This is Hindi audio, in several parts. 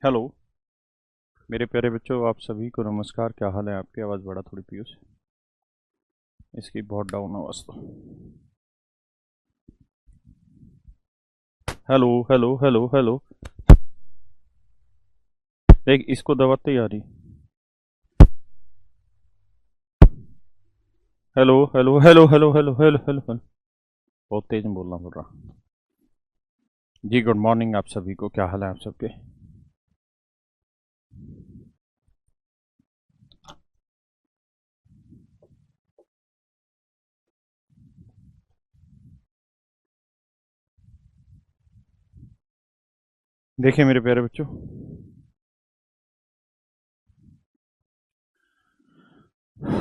हेलो मेरे प्यारे बच्चों, आप सभी को नमस्कार। क्या हाल है? आपकी आवाज़ बढ़ा थोड़ी पीयूष, इसकी बहुत डाउन आवाज़ तो। Hello hello hello hello. देख, इसको दबाते ही आ रही। Hello hello hello hello hello hello hello hello. बहुत तेज में बोलना पड़ रहा। जी गुड मॉर्निंग आप सभी को। क्या हाल है आप सबके? देखिए मेरे प्यारे बच्चों,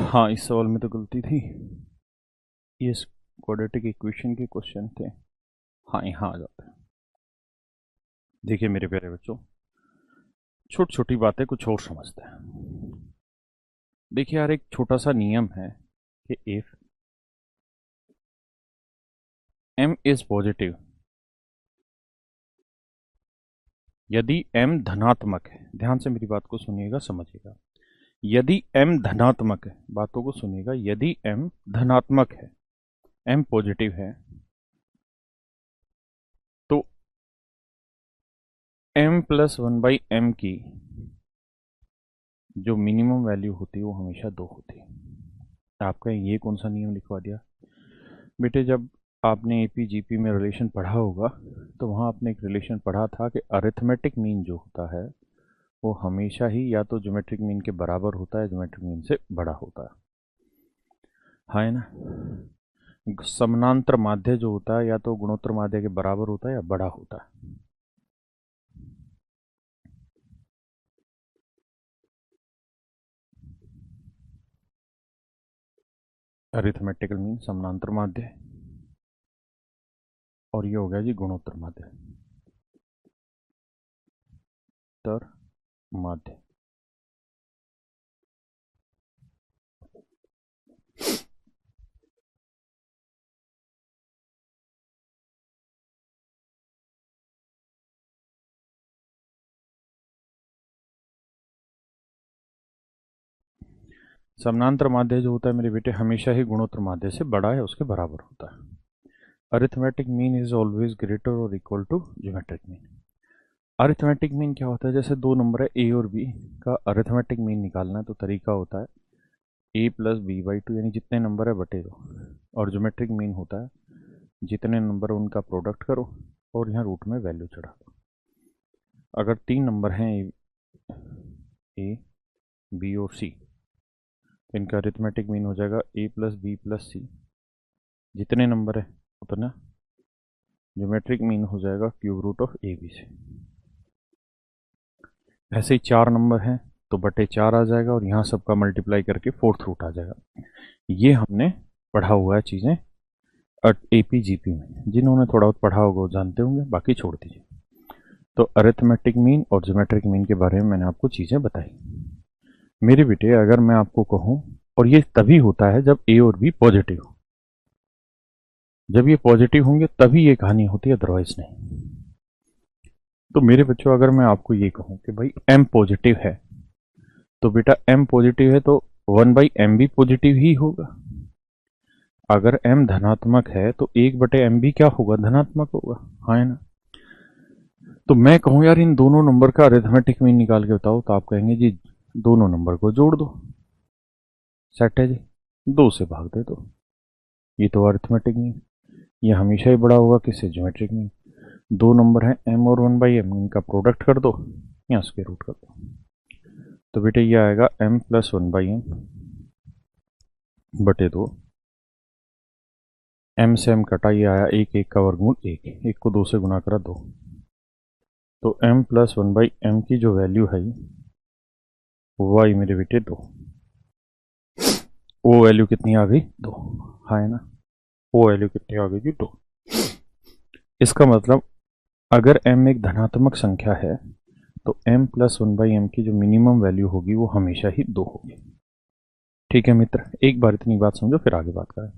हाँ इस सवाल में तो गलती थी। ये क्वाड्रेटिक इक्वेशन के क्वेश्चन थे। हाँ यहाँ आ जाते हैं। देखिए मेरे प्यारे बच्चों, छोटी छोटी बातें कुछ और समझते हैं। देखिए यार, एक छोटा सा नियम है कि इफ m इज पॉजिटिव, यदि m धनात्मक है, ध्यान से मेरी बात को सुनिएगा, समझिएगा। यदि m धनात्मक है, बातों को सुनिएगा, यदि m धनात्मक है, m पॉजिटिव है, तो m प्लस 1/m की जो मिनिमम वैल्यू होती है वो हमेशा 2 होती है। आपका ये कौन सा नियम लिखवा दिया बेटे? जब आपने एपी जीपी में रिलेशन पढ़ा होगा तो वहाँ आपने एक रिलेशन पढ़ा था कि अरिथमेटिक मीन जो होता है वो हमेशा ही या तो ज्योमेट्रिक मीन के बराबर होता है, ज्योमेट्रिक मीन से बड़ा होता है। हाँ है ना? समानांतर माध्य जो होता है या तो गुणोत्तर माध्य के बराबर होता है या बड़ा होता है। अरिथमेटिकल मीन समानांतर माध्य, और ये हो गया जी गुणोत्तर माध्य, तर माध्य। समानांतर माध्य जो होता है मेरे बेटे हमेशा ही गुणोत्तर माध्य से बड़ा है, उसके बराबर होता है। Arithmetic mean is always greater और equal to geometric mean. Arithmetic mean क्या होता है? जैसे दो नंबर है ए और बी का अरिथमेटिक मीन निकालना है तो तरीका होता है ए प्लस b/2, यानी जितने नंबर है बटे दो। और ज्योमेट्रिक मीन होता है जितने नंबर है उनका प्रोडक्ट करो और यहाँ रूट में वैल्यू चढ़ा दो। अगर 3 नंबर हैं ए बी और सी, तो इनका अरिथमेटिक मीन हो जाएगा A plus B plus C. जितने नंबर है उतना ज्योमेट्रिक मीन हो जाएगा cube root of A B से। ऐसे ही 4 नंबर हैं तो बटे 4 आ जाएगा और यहाँ सबका मल्टीप्लाई करके फोर्थ रूट आ जाएगा। ये हमने पढ़ा हुआ है चीज़ें एपी जीपी में। जिन्होंने थोड़ा बहुत पढ़ा होगा वो जानते होंगे, बाकी छोड़ दीजिए। तो अरिथमेटिक मीन और ज्योमेट्रिक मीन के बारे में मैंने आपको चीज़ें बताई। मेरे बेटे, अगर मैं आपको कहूँ, और ये तभी होता है जब ए और बी पॉजिटिव हो, जब ये पॉजिटिव होंगे तभी ये कहानी होती है, अदरवाइज नहीं। तो मेरे बच्चों, अगर मैं आपको ये कहूँ कि भाई एम पॉजिटिव है, तो बेटा एम पॉजिटिव है तो 1/m भी पॉजिटिव ही होगा। अगर m धनात्मक है तो 1/m भी क्या होगा? धनात्मक होगा। हाँ है ना? तो मैं कहूँ यार इन दोनों नंबर का अरिथमेटिक मीन निकाल के बताओ, तो आप कहेंगे जी दोनों नंबर को जोड़ दो, सेट है जी, 2 से भाग दे दो। ये तो अरिथमेटिक मीन। ये हमेशा ही बड़ा होगा किससे? Geometric mean. दो नंबर है m और 1/m, इनका प्रोडक्ट कर दो या स्क्वायर रूट कर दो। तो बेटे ये आएगा m प्लस 1/m बटे 2। m से m कटा, ये आया 1 का वर्गमूल 1 को 2 से गुना करा 2। तो m प्लस 1/m की जो वैल्यू है वो आई मेरे बेटे 2। वो वैल्यू कितनी आ गई? 2। हाँ है ना? वो वैल्यू कितनी आ गई जी? 2। इसका मतलब अगर m एक धनात्मक संख्या है तो m प्लस 1/m की जो मिनिमम वैल्यू होगी वो हमेशा ही 2 होगी। ठीक है मित्र, एक बार इतनी बात समझो फिर आगे बात करें।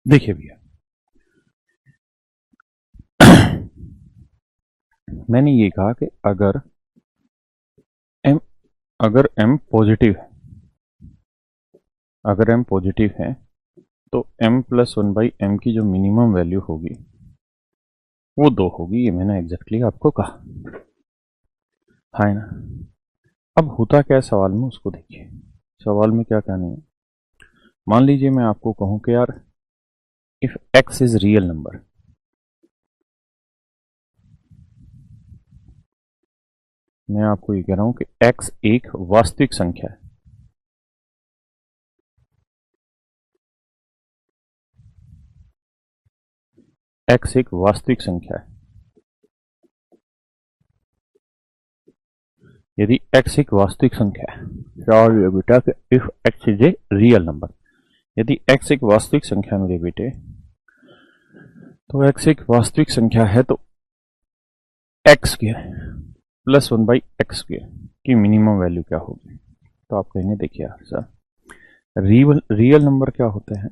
देखिए भैया, मैंने ये कहा कि m अगर m पॉजिटिव है, अगर m पॉजिटिव है तो m प्लस 1/m की जो मिनिमम वैल्यू होगी वो 2 होगी। ये मैंने एग्जैक्टली आपको कहा, है ना। अब होता क्या है सवाल में, उसको देखिए। सवाल में क्या कहना है, मान लीजिए मैं आपको कहूं कि यार if x is real number, मैं आपको ये कह रहा हूं कि x एक वास्तविक संख्या है, x एक वास्तविक संख्या है। यदि x एक वास्तविक संख्या है, सवाल ये बेटा कि if x is a real number, यदि x एक वास्तविक संख्या मेरे बेटे, तो x एक वास्तविक संख्या है तो x स्क्वायर प्लस 1/x² की मिनिमम वैल्यू क्या होगी। तो आप कहेंगे देखिए यार सर, रियल नंबर क्या होते हैं,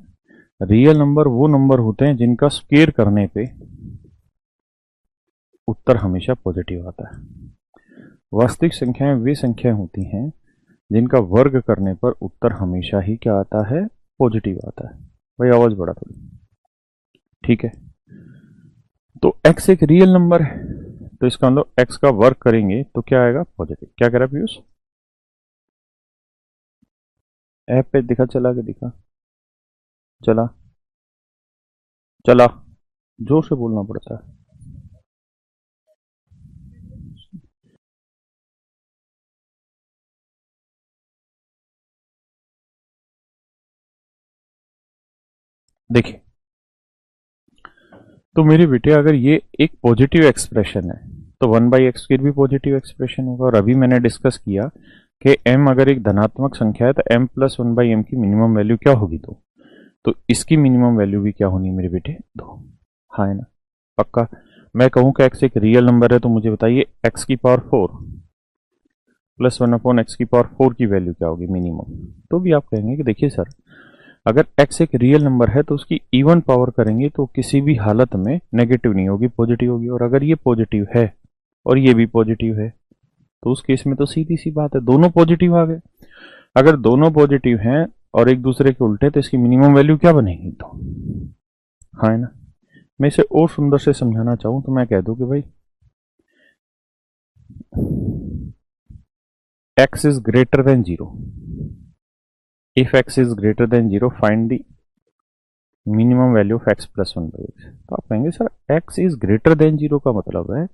रियल नंबर वो नंबर होते हैं जिनका स्क्वायर करने पे उत्तर हमेशा पॉजिटिव आता है। वास्तविक संख्याएं वे संख्याएं होती हैं जिनका वर्ग करने पर उत्तर हमेशा ही क्या आता है, पॉजिटिव आता है। भाई आवाज बढ़ा थोड़ी, ठीक है। तो x एक रियल नंबर है, तो इसका मतलब x का वर्ग करेंगे तो क्या आएगा, पॉजिटिव। क्या कह रहा है पीयूष, ऐप पे दिखा, चला के दिखा, चला चला, जोर से बोलना पड़ता है। देखिए, तो मेरे बेटे अगर ये एक पॉजिटिव एक्सप्रेशन है तो 1/x भी पॉजिटिव एक्सप्रेशन होगा। और अभी मैंने डिस्कस किया कि m अगर एक धनात्मक संख्या है तो m प्लस 1/m की मिनिमम वैल्यू क्या होगी, तो इसकी मिनिमम वैल्यू भी क्या होनी मेरे बेटे, 2। हाँ है ना, पक्का। मैं कहूं कि x एक रियल नंबर है तो मुझे बताइए x की पावर 4 प्लस 1/x की पावर 4 की वैल्यू क्या होगी मिनिमम। तो भी आप कहेंगे कि देखिए सर, अगर x एक रियल नंबर है तो उसकी इवन पावर करेंगे तो किसी भी हालत में नेगेटिव नहीं होगी, पॉजिटिव होगी। और अगर ये पॉजिटिव है और ये भी पॉजिटिव है तो उस केस में तो सीधी सी बात है, दोनों पॉजिटिव आ गए। अगर दोनों पॉजिटिव हैं और एक दूसरे के उल्टे तो इसकी मिनिमम वैल्यू क्या बनेगी, तो हाँ है ना। मैं इसे और सुंदर से समझाना चाहूं तो मैं कह दूं कि भाई x is greater than 0, if x is greater than 0 find the minimum value of x plus 1/x। तो आप कहेंगे sir x is greater than 0 का मतलब है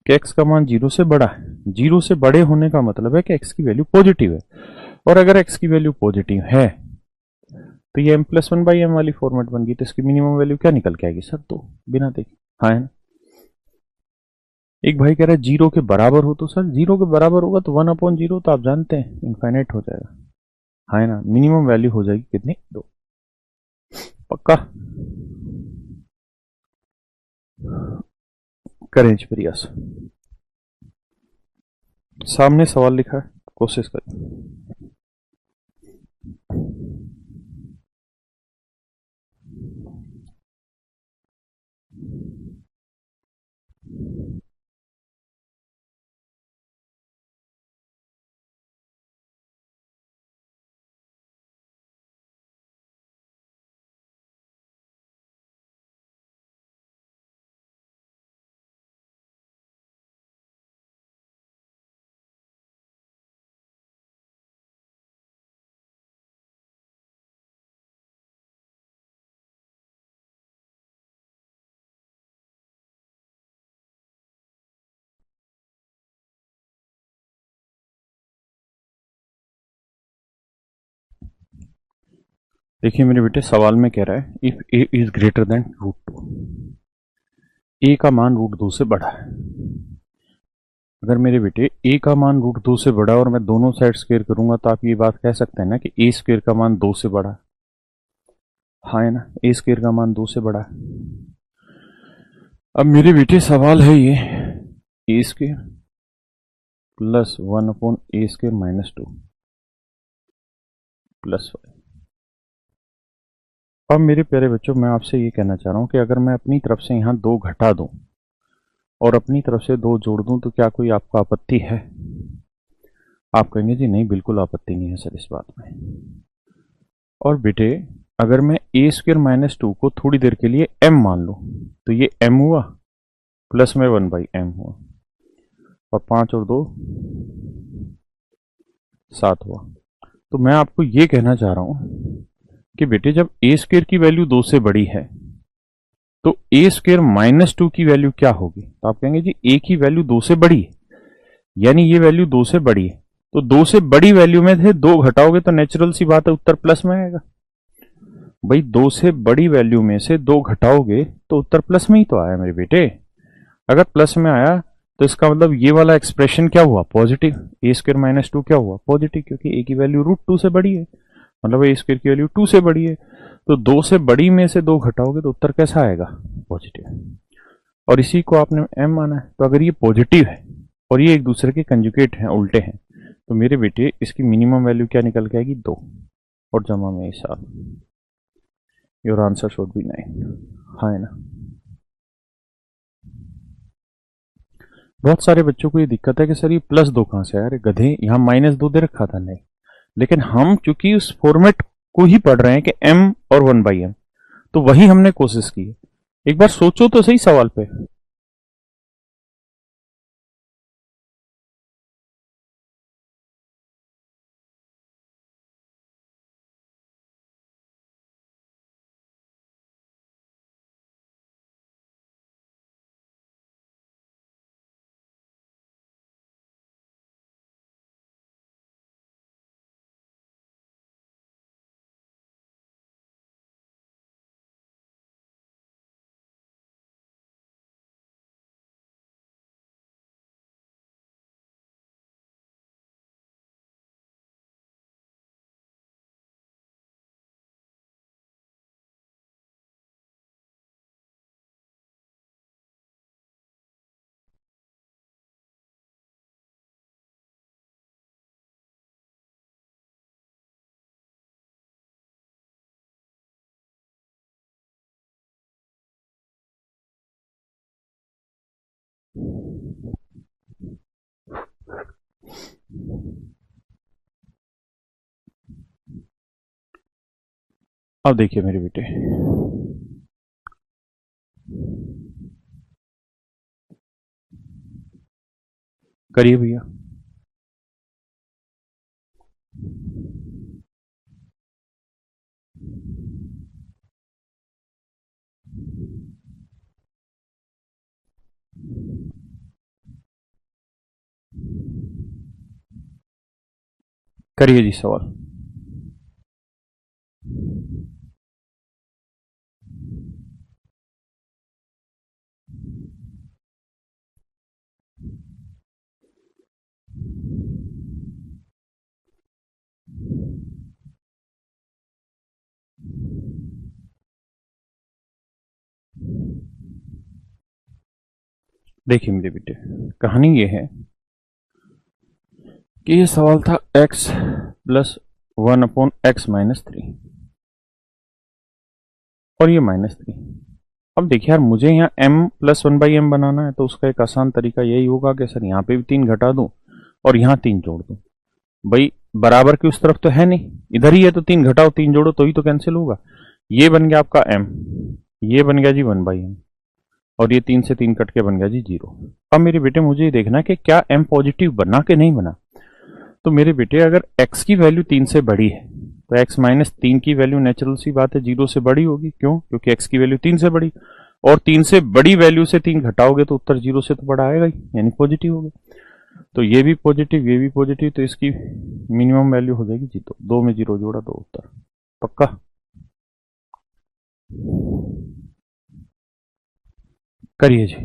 कि x का मान 0 से बड़ा है। 0 से बड़े होने का मतलब है कि x की वैल्यू पॉजिटिव है। और अगर x की वैल्यू पॉजिटिव है तो ये m+1/m वाली फॉर्मेट बन गई, तो इसकी मिनिमम वैल्यू क्या निकल के आएगी सर, तो बिना देखे। हाँ है ना। एक भाई कह रहा है 0 के बराबर हो, तो सर 0 के बराबर होगा तो 1/0 तो आप जानते हैं इनफाइनाइट हो जाएगा। हाँ है ना, मिनिमम वैल्यू हो जाएगी कितनी, 2। पक्का, करें प्रयास। सामने सवाल लिखा है, कोशिश करें। देखिए मेरे बेटे, सवाल में कह रहा है if A is greater than √2, ए का मान √2 से बड़ा है। अगर मेरे बेटे ए का मान √2 से बड़ा और मैं दोनों साइड स्क्वायर करूंगा तो आप ये बात कह सकते हैं ना कि ए स्क्वायर का मान 2 से बड़ा है। हाँ है ना, ए स्क्वायर का मान 2 से बड़ा है। अब मेरे बेटे सवाल है ये ए स्क्वायर प्लस 1/a² - 2 +5, अब मेरे प्यारे बच्चों, मैं आपसे ये कहना चाह रहा हूँ कि अगर मैं अपनी तरफ से यहाँ 2 घटा दूं और अपनी तरफ से 2 जोड़ दूं तो क्या कोई आपको आपत्ति है? आप कहेंगे जी नहीं, बिल्कुल आपत्ति नहीं है सर इस बात में। और बेटे, अगर मैं ए स्क्र माइनस 2 को थोड़ी देर के लिए m मान लूं तो ये m हुआ, प्लस में 1/m हुआ, और 5 और 2 7 हुआ। तो मैं आपको ये कहना चाह रहा हूं कि बेटे, जब ए स्क्र की वैल्यू 2 से बड़ी है तो ए स्क्र माइनस 2 की वैल्यू क्या होगी? तो आप कहेंगे जी ए की वैल्यू 2 से बड़ी है, यानी ये वैल्यू 2 से बड़ी है, तो 2 से बड़ी वैल्यू में से 2 घटाओगे तो नेचुरल सी बात है उत्तर प्लस में आएगा। भाई 2 से बड़ी वैल्यू में से 2 घटाओगे तो उत्तर प्लस में ही तो आया मेरे बेटे। अगर प्लस में आया तो इसका मतलब ये वाला एक्सप्रेशन क्या हुआ? पॉजिटिव। ए स्क्र माइनस 2 क्या हुआ? पॉजिटिव, क्योंकि ए की वैल्यू √2 से बड़ी है, मतलब ए स्क्र की वैल्यू 2 से बड़ी है। तो 2 से बड़ी में से 2 घटाओगे तो उत्तर कैसा आएगा? पॉजिटिव। और इसी को आपने m माना है, तो अगर ये पॉजिटिव है और ये एक दूसरे के कंजुगेट हैं, उल्टे हैं, तो मेरे बेटे इसकी मिनिमम वैल्यू क्या निकल के आएगी? 2 और जमा में 7। Your answer should be 9। हाँ है ना? बहुत सारे बच्चों को ये दिक्कत है कि सर ये +2 कहां से आया? अरे गधे, यहाँ -2 दे रखा था। नहीं, लेकिन हम चूंकि उस फॉर्मेट को ही पढ़ रहे हैं कि m और 1/m, तो वही हमने कोशिश की है। एक बार सोचो तो सही सवाल पे। अब देखिए मेरे बेटे, करिए भैया। करिए जी सवाल। देखिए मेरे बेटे, कहानी ये है कि ये सवाल था x प्लस 1/x-3, और ये -3। अब देखिए यार, मुझे यहाँ m प्लस 1/m बनाना है, तो उसका एक आसान तरीका यही होगा कि सर यहाँ पे भी 3 घटा दूं और यहाँ 3 जोड़ दूं। भाई बराबर की उस तरफ तो है नहीं, इधर ही है, तो 3 घटाओ 3 जोड़ो तो ही तो कैंसिल होगा। ये बन गया आपका m, ये बन गया जी 1/m, और ये 3 से 3 कट के बन गया जी 0। अब मेरे बेटे मुझे ये देखना है कि क्या m पॉजिटिव बना कि नहीं बना। तो मेरे बेटे, अगर x की वैल्यू 3 से बड़ी है तो x माइनस 3 की वैल्यू नेचुरल सी बात है 0 से बड़ी होगी। क्यों? क्योंकि x की वैल्यू 3 से बड़ी, और 3 से बड़ी वैल्यू से 3 घटाओगे तो उत्तर 0 से तो बड़ा आएगा ही, यानी पॉजिटिव होगा। तो ये भी पॉजिटिव, ये भी पॉजिटिव, तो इसकी मिनिमम वैल्यू हो जाएगी जी 2। 2 में 0 जोड़ा 2 उत्तर। पक्का? करिए जी।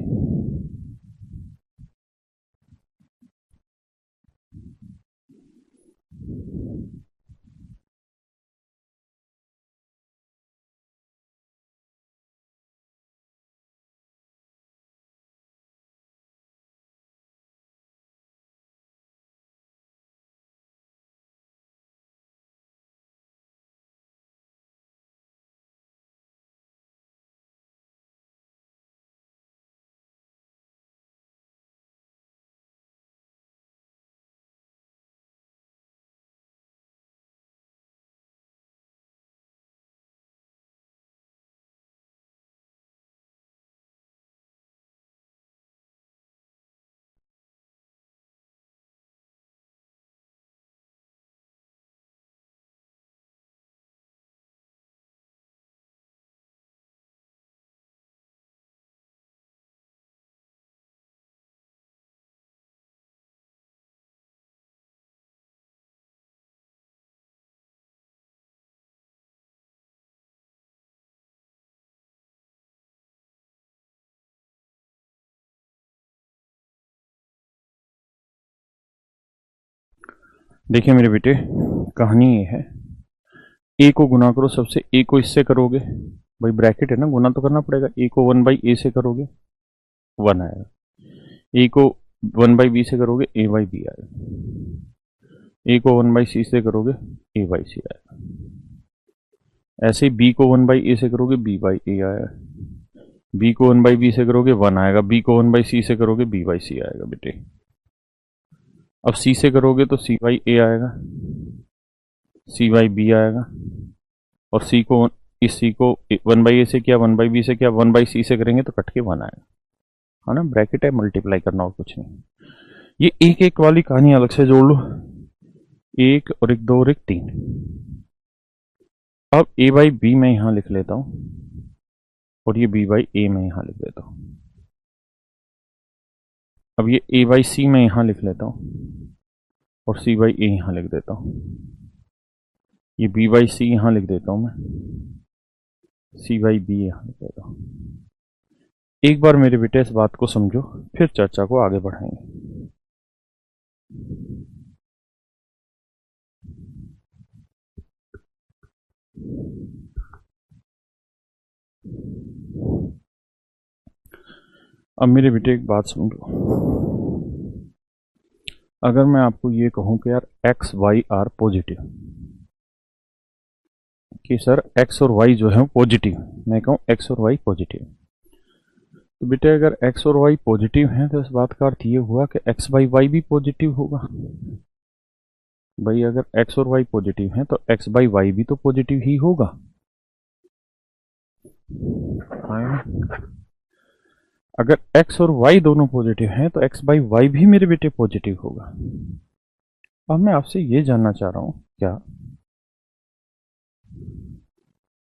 देखिए मेरे बेटे, कहानी ये है, ए को गुना करो सबसे, ए को इससे करोगे, भाई ब्रैकेट है ना, गुना तो करना पड़ेगा, ए को 1/a से करोगे 1 आएगा, ए को 1/b से करोगे a/b आएगा, ए को 1/c से करोगे a/c आएगा, ऐसे ही बी को 1/a से करोगे b/a आएगा, बी को 1/b से करोगे 1 आएगा, बी को 1/c से करोगे b/c आएगा बेटे। अब c से करोगे तो c/a आएगा, c/b आएगा, और c को, इस c को 1/a से किया, 1/b से किया, 1/c से करेंगे तो कट के 1 आएगा, है ना, ब्रैकेट है, मल्टीप्लाई करना और कुछ नहीं। ये एक एक वाली कहानी अलग से जोड़ लो, एक और एक, दो और एक, तीन। अब a/b मैं यहां लिख लेता हूं, और ये b/a मैं यहां लिख देता हूं। अब ये a/c मैं यहां लिख लेता हूं, और c/a यहां लिख देता हूं, ये b/c यहां लिख देता हूं मैं, c/b यहां लिख देता हूं। एक बार मेरे बेटे इस बात को समझो, फिर चर्चा को आगे बढ़ाएंगे। अब मेरे बेटे एक बात समझो, अगर मैं आपको ये कहूं कि यार एक्स वाई आर पॉजिटिव, कि सर एक्स और वाई जो है पॉजिटिव, मैं कहूं एक्स और वाई पॉजिटिव, तो बेटे अगर एक्स और वाई पॉजिटिव हैं तो इस बात का अर्थ ये हुआ कि एक्स बाई वाई भी पॉजिटिव होगा। भाई अगर एक्स और वाई पॉजिटिव हैं तो एक्स बाई वाई भी तो पॉजिटिव ही होगा, हाँ। अगर x और y दोनों पॉजिटिव हैं तो x बाई वाई भी मेरे बेटे पॉजिटिव होगा। अब मैं आपसे ये जानना चाह रहा हूं,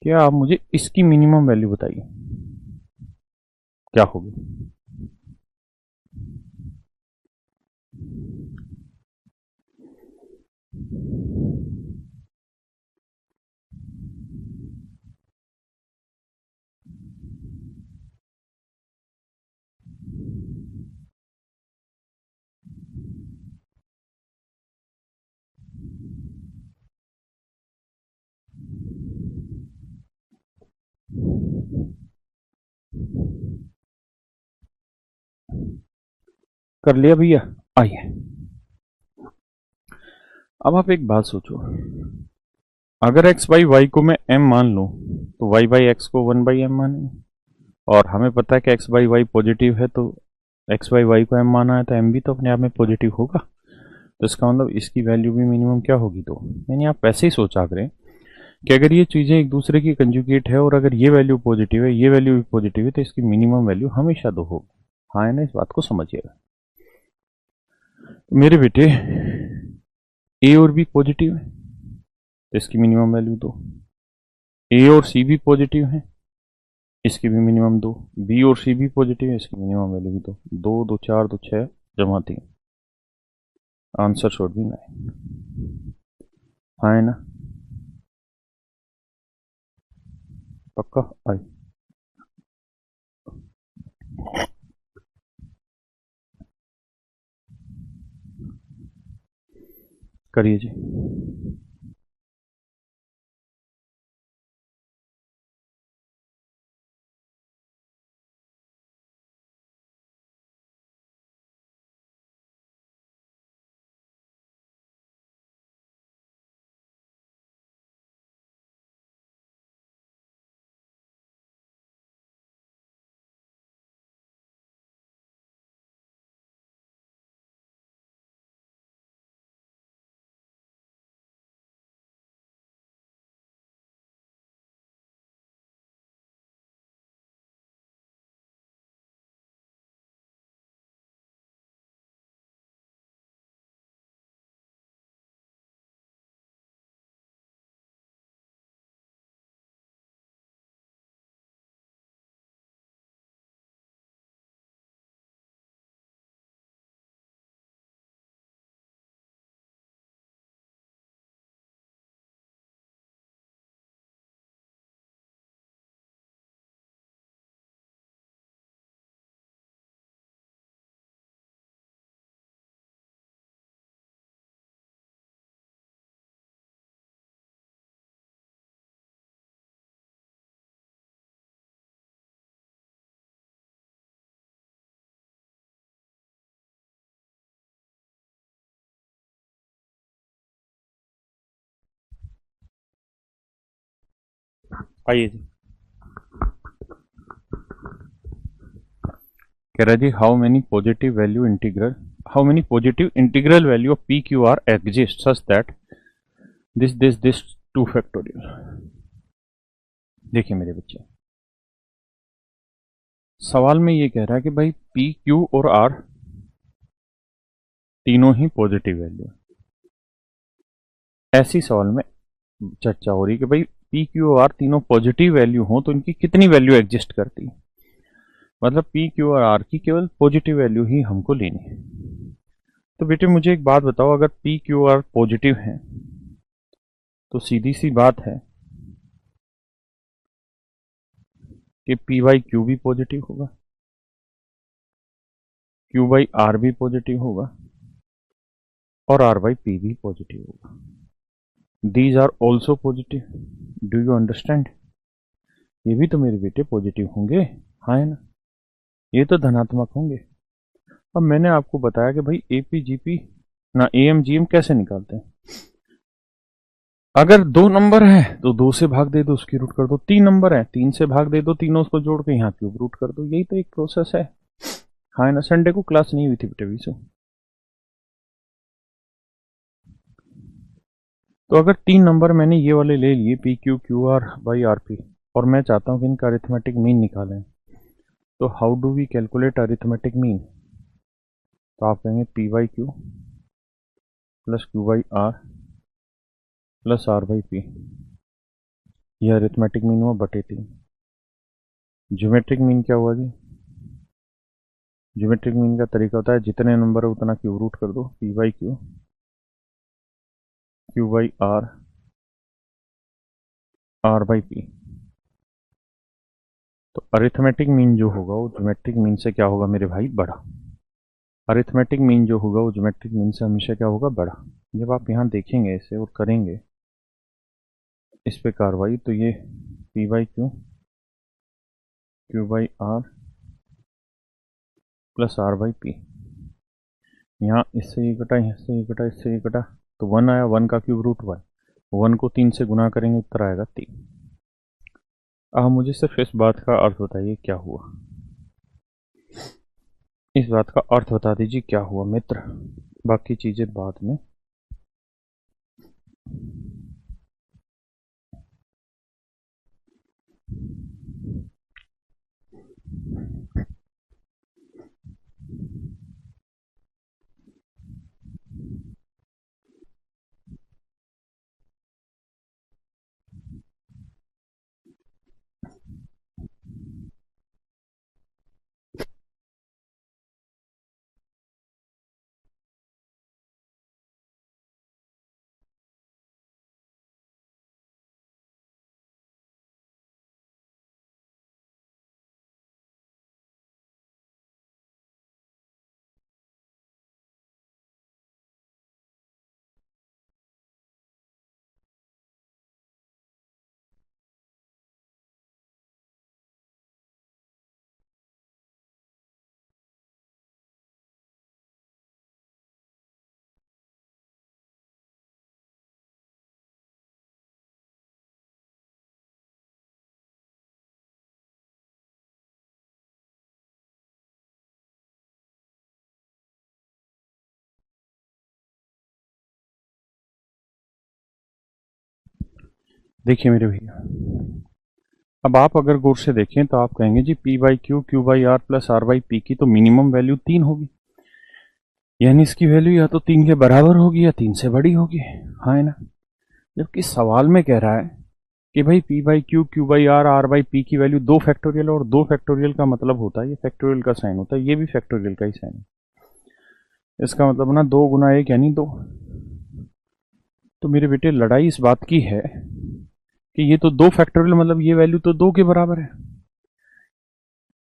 क्या आप मुझे इसकी मिनिमम वैल्यू बताइए, क्या होगी? कर लिया भैया, आइए। अब आप एक बात सोचो, अगर x बाई वाई को मैं m मान लूं तो y बाई एक्स को 1/m मानेंगे, और हमें पता है कि x बाई वाई पॉजिटिव है, तो x बाई वाई को m माना है तो m भी तो अपने आप में पॉजिटिव होगा, तो इसका मतलब इसकी वैल्यू भी मिनिमम क्या होगी? तो यानी आप ऐसे ही सोचा करें कि अगर ये चीजें एक दूसरे की कंजुगेट है, और अगर ये वैल्यू पॉजिटिव है, ये वैल्यू भी पॉजिटिव है, तो इसकी मिनिमम वैल्यू हमेशा 2 होगी। हाँ है ना, इस बात को समझिएगा। मेरे बेटे ए और बी पॉजिटिव है तो इसकी मिनिमम वैल्यू 2, ए और सी भी पॉजिटिव है, इसकी भी मिनिमम 2, बी और सी भी पॉजिटिव है, इसकी मिनिमम वैल्यू भी 2, 2 2 4 2 6 जमा 3, आंसर शुड बी 9। हाँ है ना, पक्का? आई करिए जी। आइए जी, कह रहा जी how many positive integral value of P Q R exist such that this 2 factorial. देखिए मेरे बच्चे, सवाल में ये कह रहा है कि भाई पी क्यू और आर तीनों ही पॉजिटिव वैल्यू। ऐसी सवाल में चर्चा हो रही कि भाई पी क्यू और आर तीनों पॉजिटिव वैल्यू हो तो इनकी कितनी वैल्यू एग्जिस्ट करती है। मतलब पी क्यू और आर की केवल पॉजिटिव वैल्यू ही हमको लेनी है। तो बेटे मुझे एक बात बताओ, अगर पी क्यू आर पॉजिटिव है तो सीधी सी बात है कि पी बाई क्यू भी पॉजिटिव होगा, क्यू बाई आर भी पॉजिटिव होगा और आर बाई पी भी पॉजिटिव होगा। These are also positive. Do you understand? ये भी तो मेरे बेटे पॉजिटिव होंगे, हाँ है ना, ये तो धनात्मक होंगे। अब मैंने आपको बताया कि भाई एपीजीपी ना एएमजीएम कैसे निकालते हैं। अगर 2 नंबर है तो 2 से भाग दे दो, उसकी रूट कर दो। 3 नंबर है, 3 से भाग दे दो, तीनों को जोड़ के यहाँ क्यूब रूट कर दो। यही तो एक प्रोसेस है, हाँ ना। संडे को क्लास नहीं हुई थी बेटे विशु। तो अगर 3 नंबर मैंने ये वाले ले लिए P Q Q R by R P, और मैं चाहता हूँ कि इनका अरिथमेटिक मीन निकालें, तो how do we calculate arithmetic mean? तो आप कहेंगे P by Q plus Q by R plus R by P, यह अरिथमेटिक मीन हुआ बटे 3। ज्योमेट्रिक मीन क्या हुआ जी? ज्योमेट्रिक मीन का तरीका होता है जितने नंबर है उतना क्यूब रूट कर दो, P by Q Q by R R by P. तो अरिथमेटिक मीन जो होगा वो ज्योमेट्रिक मीन से क्या होगा मेरे भाई? बड़ा। अरिथमेटिक मीन जो होगा वो ज्योमेट्रिक मीन से हमेशा क्या होगा? बड़ा। जब आप यहाँ देखेंगे इसे और करेंगे इस पे कार्रवाई, तो ये P by Q Q by R plus R by P, यहाँ इससे ये कटा, यहाँ से ये कटा, इससे ये कटा, तो 1 आया। 1 का क्यूब रूट 1, 1 को 3 से गुना करेंगे उत्तर आएगा 3। अब मुझे सिर्फ इस बात का अर्थ बताइए क्या हुआ, इस बात का अर्थ बता दीजिए क्या हुआ मित्र, बाकी चीजें बाद में। देखिए मेरे भैया, अब आप अगर गौर से देखें तो आप कहेंगे जी P by Q Q by R plus R by P की तो मिनिमम वैल्यू 3 होगी, यानी इसकी वैल्यू या तो 3 के बराबर होगी या 3 से बड़ी होगी, हाँ है ना। जबकि सवाल में कह रहा है कि भाई P by Q Q by R R by P की वैल्यू 2 फैक्टोरियल, और 2 फैक्टोरियल का मतलब होता है ये फैक्टोरियल का साइन होता है, ये भी फैक्टोरियल का ही साइन है। इसका मतलब ना 2 गुना 1 यानी 2। तो मेरे बेटे लड़ाई इस बात की है कि ये तो 2 फैक्टोरियल, मतलब ये वैल्यू तो 2 के बराबर है।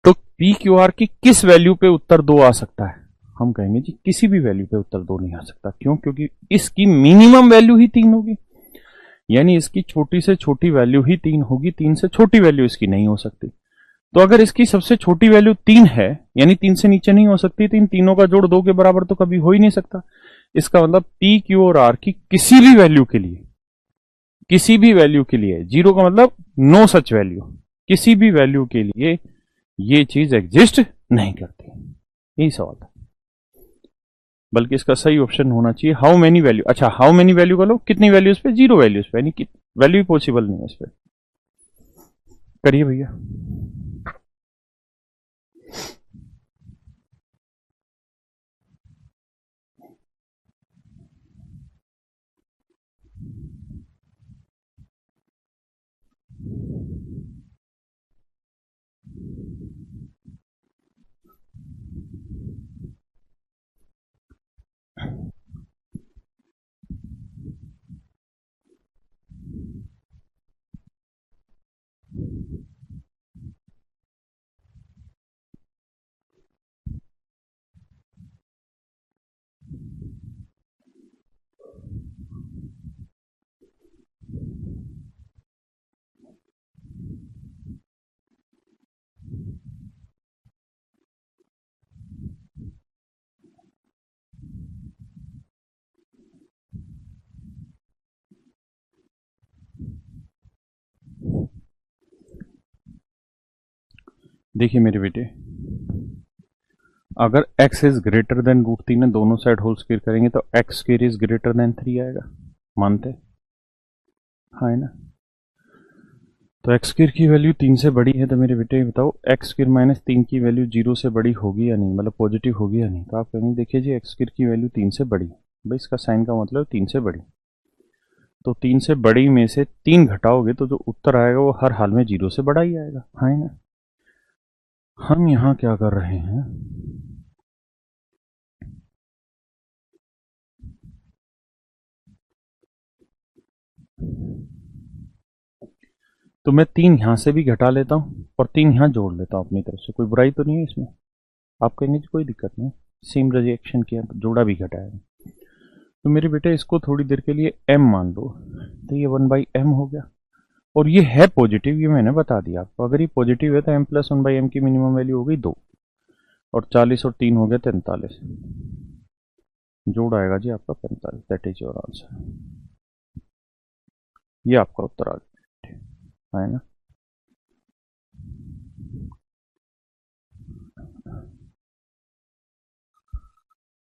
तो पी क्यू आर की किस वैल्यू पे उत्तर 2 आ सकता है? हम कहेंगे जी किसी भी वैल्यू पे उत्तर 2 नहीं आ सकता। क्यों? क्योंकि इसकी मिनिमम वैल्यू ही 3 होगी, यानी इसकी छोटी से छोटी वैल्यू ही 3 होगी, 3 से छोटी वैल्यू इसकी नहीं हो सकती। तो अगर इसकी सबसे छोटी वैल्यू 3 है, यानी 3 से नीचे नहीं हो सकती, तो इन तीनों का जोड़ 2 के बराबर तो कभी हो ही नहीं सकता। इसका मतलब पी क्यू और आर की किसी भी वैल्यू के लिए, किसी भी वैल्यू के लिए, जीरो का मतलब नो सच वैल्यू, किसी भी वैल्यू के लिए ये चीज एग्जिस्ट नहीं करती, यही सवाल है। बल्कि इसका सही ऑप्शन होना चाहिए हाउ मेनी वैल्यू। अच्छा, हाउ मेनी वैल्यू का लो, कितनी वैल्यूज पे, जीरो वैल्यूज पे, यानी कि वैल्यू पॉसिबल नहीं है इस पे। करिए भैया। देखिए मेरे बेटे, अगर x इज ग्रेटर देन √3 है, दोनों साइड होल स्क्वायर करेंगे तो x square is greater than 3 आएगा, मानते? हाँ है ना। तो x स्क्वायर की वैल्यू 3 से बड़ी है, तो मेरे बेटे बताओ x स्क्वायर माइनस 3 की वैल्यू 0 से बड़ी होगी या नहीं, मतलब पॉजिटिव होगी या नहीं। तो आप कहेंगे देखिए जी x स्क्वायर की वैल्यू 3 से बड़ी, भाई इसका साइन का मतलब 3 से बड़ी, तो 3 से बड़ी में से 3 घटाओगे तो जो उत्तर आएगा वो हर हाल में 0 से बड़ा ही आएगा, हाँ है ना। हम यहाँ क्या कर रहे हैं, तो मैं 3 यहां से भी घटा लेता हूं और 3 यहां जोड़ लेता हूं अपनी तरफ से, कोई बुराई तो नहीं है इसमें। आप कहेंगे जी कोई दिक्कत नहीं, सेम रिएक्शन किया तो जोड़ा भी घटाया। तो मेरे बेटे इसको थोड़ी देर के लिए m मान लो, तो ये 1/m हो गया, और ये है पॉजिटिव, ये मैंने बता दिया आपको। अगर ये पॉजिटिव है तो m प्लस 1/m की मिनिमम वैल्यू हो गई 2, और 40 और 3 हो गया 43, जोड़ आएगा जी आपका 45, दैट इज योर आंसर। ये आपका उत्तर आ गया, है ना।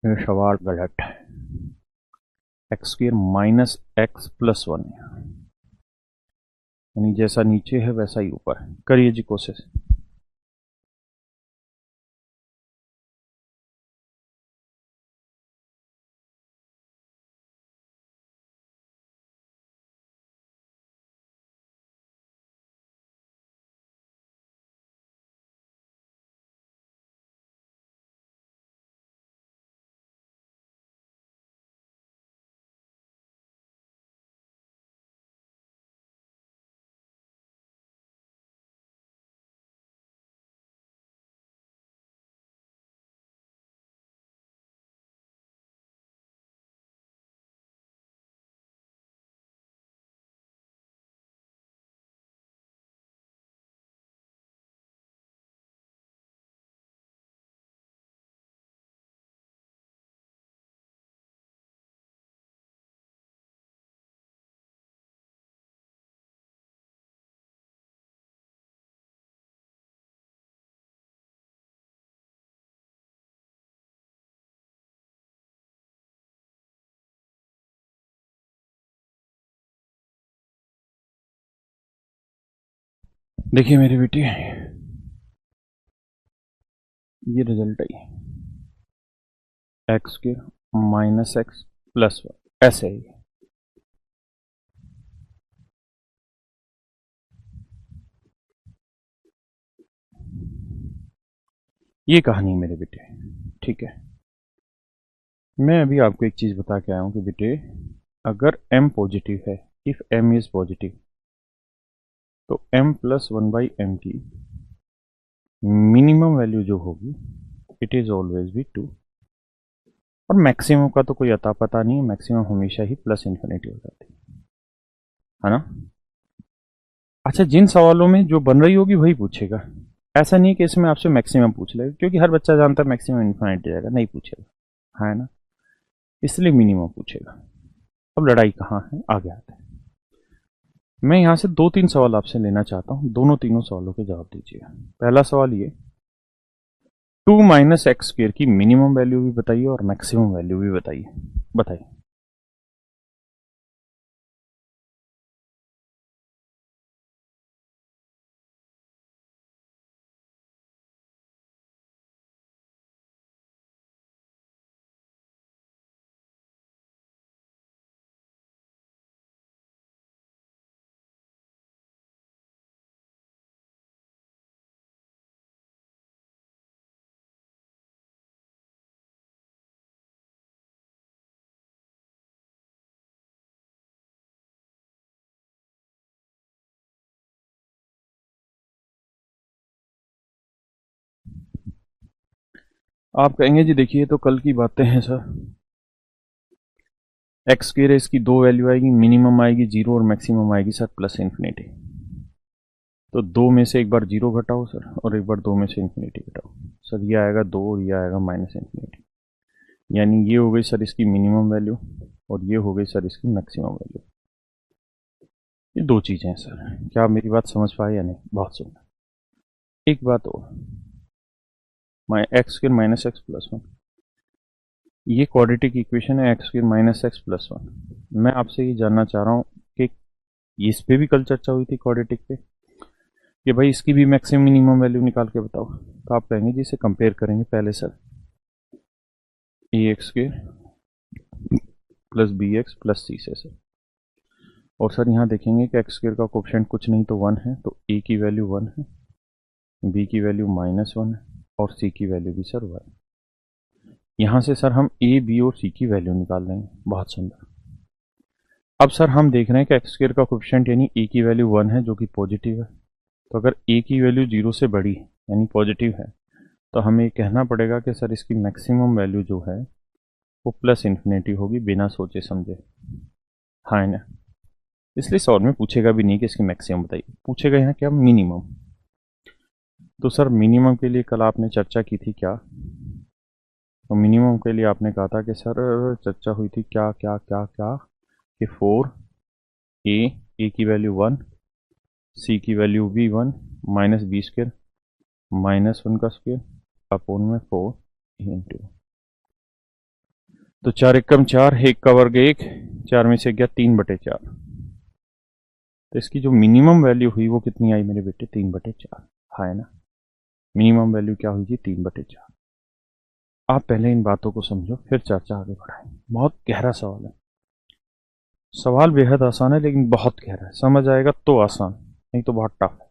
ये सवाल गलत है, x square minus x plus 1, यानी जैसा नीचे है वैसा ही ऊपर है। करिए जी कोशिश। देखिए मेरे बेटे, ये रिजल्ट आई, एक्स के माइनस एक्स प्लस 1, ऐसे ही। ये कहानी मेरे बेटे, ठीक है। मैं अभी आपको एक चीज बता के आया हूं कि बेटे, अगर m पॉजिटिव है, इफ m इज पॉजिटिव, तो m प्लस 1/m की मिनिमम वैल्यू जो होगी इट इज ऑलवेज बी 2, और मैक्सिमम का तो कोई अता पता नहीं है, मैक्सिमम हमेशा ही प्लस इन्फिनिटी हो जाती है ना। अच्छा, जिन सवालों में जो बन रही होगी वही पूछेगा, ऐसा नहीं कि इसमें आपसे मैक्सिमम पूछ लेगा, क्योंकि हर बच्चा जानता है मैक्सिमम इन्फिनिटी जाएगा, नहीं पूछेगा, है ना, इसलिए मिनिमम पूछेगा। अब लड़ाई कहाँ है, आगे आते हैं। मैं यहां से 2-3 सवाल आपसे लेना चाहता हूं, दोनों तीनों सवालों के जवाब दीजिए। पहला सवाल ये, 2 माइनस एक्स स्क्वायर की मिनिमम वैल्यू भी बताइए और मैक्सिमम वैल्यू भी बताइए। आप कहेंगे जी देखिए तो कल की बातें हैं सर, एक्स स्क्वायर है, इसकी दो वैल्यू आएगी, मिनिमम आएगी 0 और मैक्सिमम आएगी सर प्लस इन्फिनिटी। तो 2 में से एक बार 0 घटाओ सर और एक बार 2 में से इन्फिनिटी घटाओ सर, ये आएगा 2 और ये आएगा माइनस इन्फिनिटी। यानी ये हो गई सर इसकी मिनिमम वैल्यू और ये हो गई सर इसकी मैक्सिमम वैल्यू। ये दो चीजें हैं सर, क्या आप मेरी बात समझ पाए या नहीं? बहुत सुंदर। एक बात और, x square minus x plus 1, ये क्वाड्रेटिक इक्वेशन है x square minus x plus 1। मैं आपसे ये जानना चाह रहा हूँ कि इस पे भी कल चर्चा हुई थी क्वाड्रेटिक पे कि भाई इसकी भी मैक्सिमम मिनिमम वैल्यू निकाल के बताओ। तो आप कहेंगे जी इसे कंपेयर करेंगे पहले sir, A X square plus B X plus C से सर, और सर यहाँ देखेंगे कि एक्स स्क्वायर का कोफिशिएंट कुछ नहीं तो 1 है, तो ए की वैल्यू 1 है, बी की वैल्यू -1 है और सी की वैल्यू भी सर 1। यहां से सर हम ए बी और सी की वैल्यू निकाल लेंगे। बहुत सुंदर। अब सर हम देख रहे हैं कि एक्स स्क्वायर का कोफिशिएंट यानी ए की वैल्यू 1 है जो कि पॉजिटिव है, तो अगर ए की वैल्यू 0 से बड़ी यानी पॉजिटिव है तो हमें कहना पड़ेगा कि सर इसकी मैक्सिमम वैल्यू जो है वो प्लस इन्फिनिटी होगी, बिना सोचे समझे। हाँ ना, इसलिए सवाल में पूछेगा भी नहीं कि इसकी मैक्सिमम बताइए, पूछेगा यहाँ क्या मिनिमम। तो सर मिनिमम के लिए कल आपने चर्चा की थी क्या? तो मिनिमम के लिए आपने कहा था कि सर चर्चा हुई थी क्या क्या क्या क्या कि 4 ए की वैल्यू 1, सी की वैल्यू भी 1, माइनस बी स्क्वायर -1 का स्क्वायर अपोन में 4 इंटू, तो 4 एकम 4, 1 का वर्ग 1, 4 में से गया 3/4। तो इसकी जो मिनिमम वैल्यू हुई वो कितनी आई मेरे बेटे? 3/4। है ना, मिनिमम वैल्यू क्या हुई थी? 3/4। आप पहले इन बातों को समझो फिर चर्चा आगे बढ़ाएं। बहुत गहरा सवाल है, सवाल बेहद आसान है लेकिन बहुत गहरा है, समझ आएगा तो आसान, नहीं तो बहुत टफ है।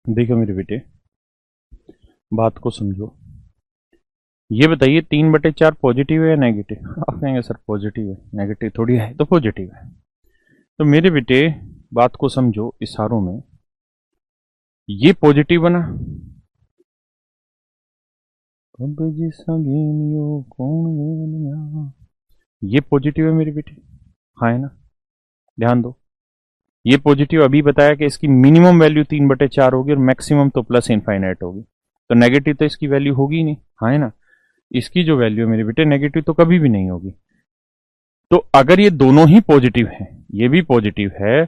देखो मेरे बेटे, बात को समझो, ये बताइए 3/4 पॉजिटिव है या नेगेटिव? आप कहेंगे सर पॉजिटिव है, नेगेटिव थोड़ी है, तो पॉजिटिव है। तो मेरे बेटे बात को समझो, इशारों में ये पॉजिटिव बना, ये पॉजिटिव है मेरे बेटे, हाँ है ना? ध्यान दो, ये पॉजिटिव अभी बताया कि इसकी मिनिमम वैल्यू 3/4 होगी और मैक्सिमम तो प्लस इनफाइनाइट होगी, तो नेगेटिव तो इसकी वैल्यू होगी ही नहीं, हाँ है ना? इसकी जो वैल्यू है मेरे बेटे नेगेटिव तो कभी भी नहीं होगी। तो अगर ये दोनों ही पॉजिटिव हैं, ये भी पॉजिटिव है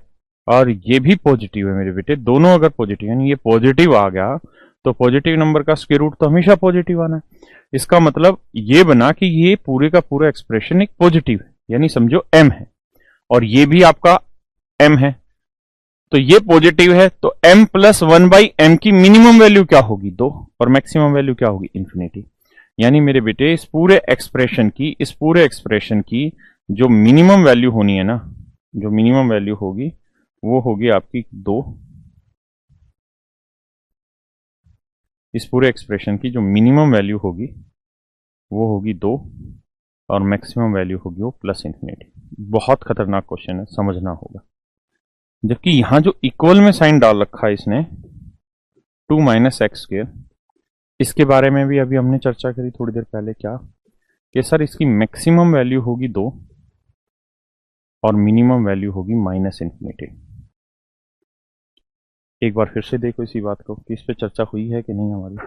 और ये भी पॉजिटिव है मेरे बेटे, दोनों अगर पॉजिटिव यानी ये पॉजिटिव आ गया तो पॉजिटिव नंबर का स्क्वायर रूट तो हमेशा पॉजिटिव आना है। इसका मतलब ये बना कि ये पूरे का पूरा एक्सप्रेशन एक पॉजिटिव है, यानी समझो m है और ये भी आपका m है, तो ये पॉजिटिव है, तो m प्लस 1/m की मिनिमम वैल्यू क्या होगी? 2, और मैक्सिमम वैल्यू क्या होगी? इन्फिनिटी। यानी मेरे बेटे इस पूरे एक्सप्रेशन की जो मिनिमम वैल्यू होनी है ना, जो मिनिमम वैल्यू होगी वो होगी आपकी 2, इस पूरे एक्सप्रेशन की जो मिनिमम वैल्यू होगी वो होगी 2 और मैक्सिमम वैल्यू होगी वो प्लस इन्फिनिटी। बहुत खतरनाक क्वेश्चन है, समझना होगा। जबकि यहां जो इक्वल में साइन डाल रखा है इसने 2 माइनस एक्स स्क्वेयर, इसके बारे में भी अभी हमने चर्चा करी थोड़ी देर पहले, क्या कि सर इसकी मैक्सिमम वैल्यू होगी 2 और मिनिमम वैल्यू होगी माइनस इन्फिनिटी। एक बार फिर से देखो इसी बात को कि इस पे चर्चा हुई है कि नहीं हमारी।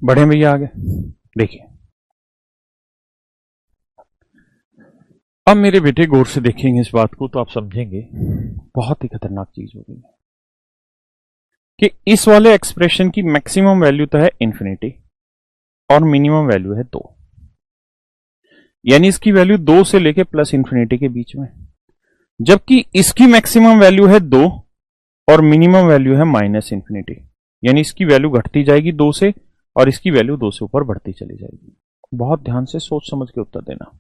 बढ़े भैया आगे देखिए। अब मेरे बेटे गौर से देखेंगे इस बात को तो आप समझेंगे बहुत ही खतरनाक चीज हो गई है कि इस वाले एक्सप्रेशन की मैक्सिमम वैल्यू तो है इन्फिनिटी और मिनिमम वैल्यू है 2, यानी इसकी वैल्यू 2 से लेके प्लस इन्फिनिटी के बीच में, जबकि इसकी मैक्सिमम वैल्यू है 2 और मिनिमम वैल्यू है माइनस इन्फिनिटी, यानी इसकी वैल्यू घटती जाएगी 2 से और इसकी वैल्यू 2 से ऊपर बढ़ती चली जाएगी। बहुत ध्यान से सोच समझ के उत्तर देना।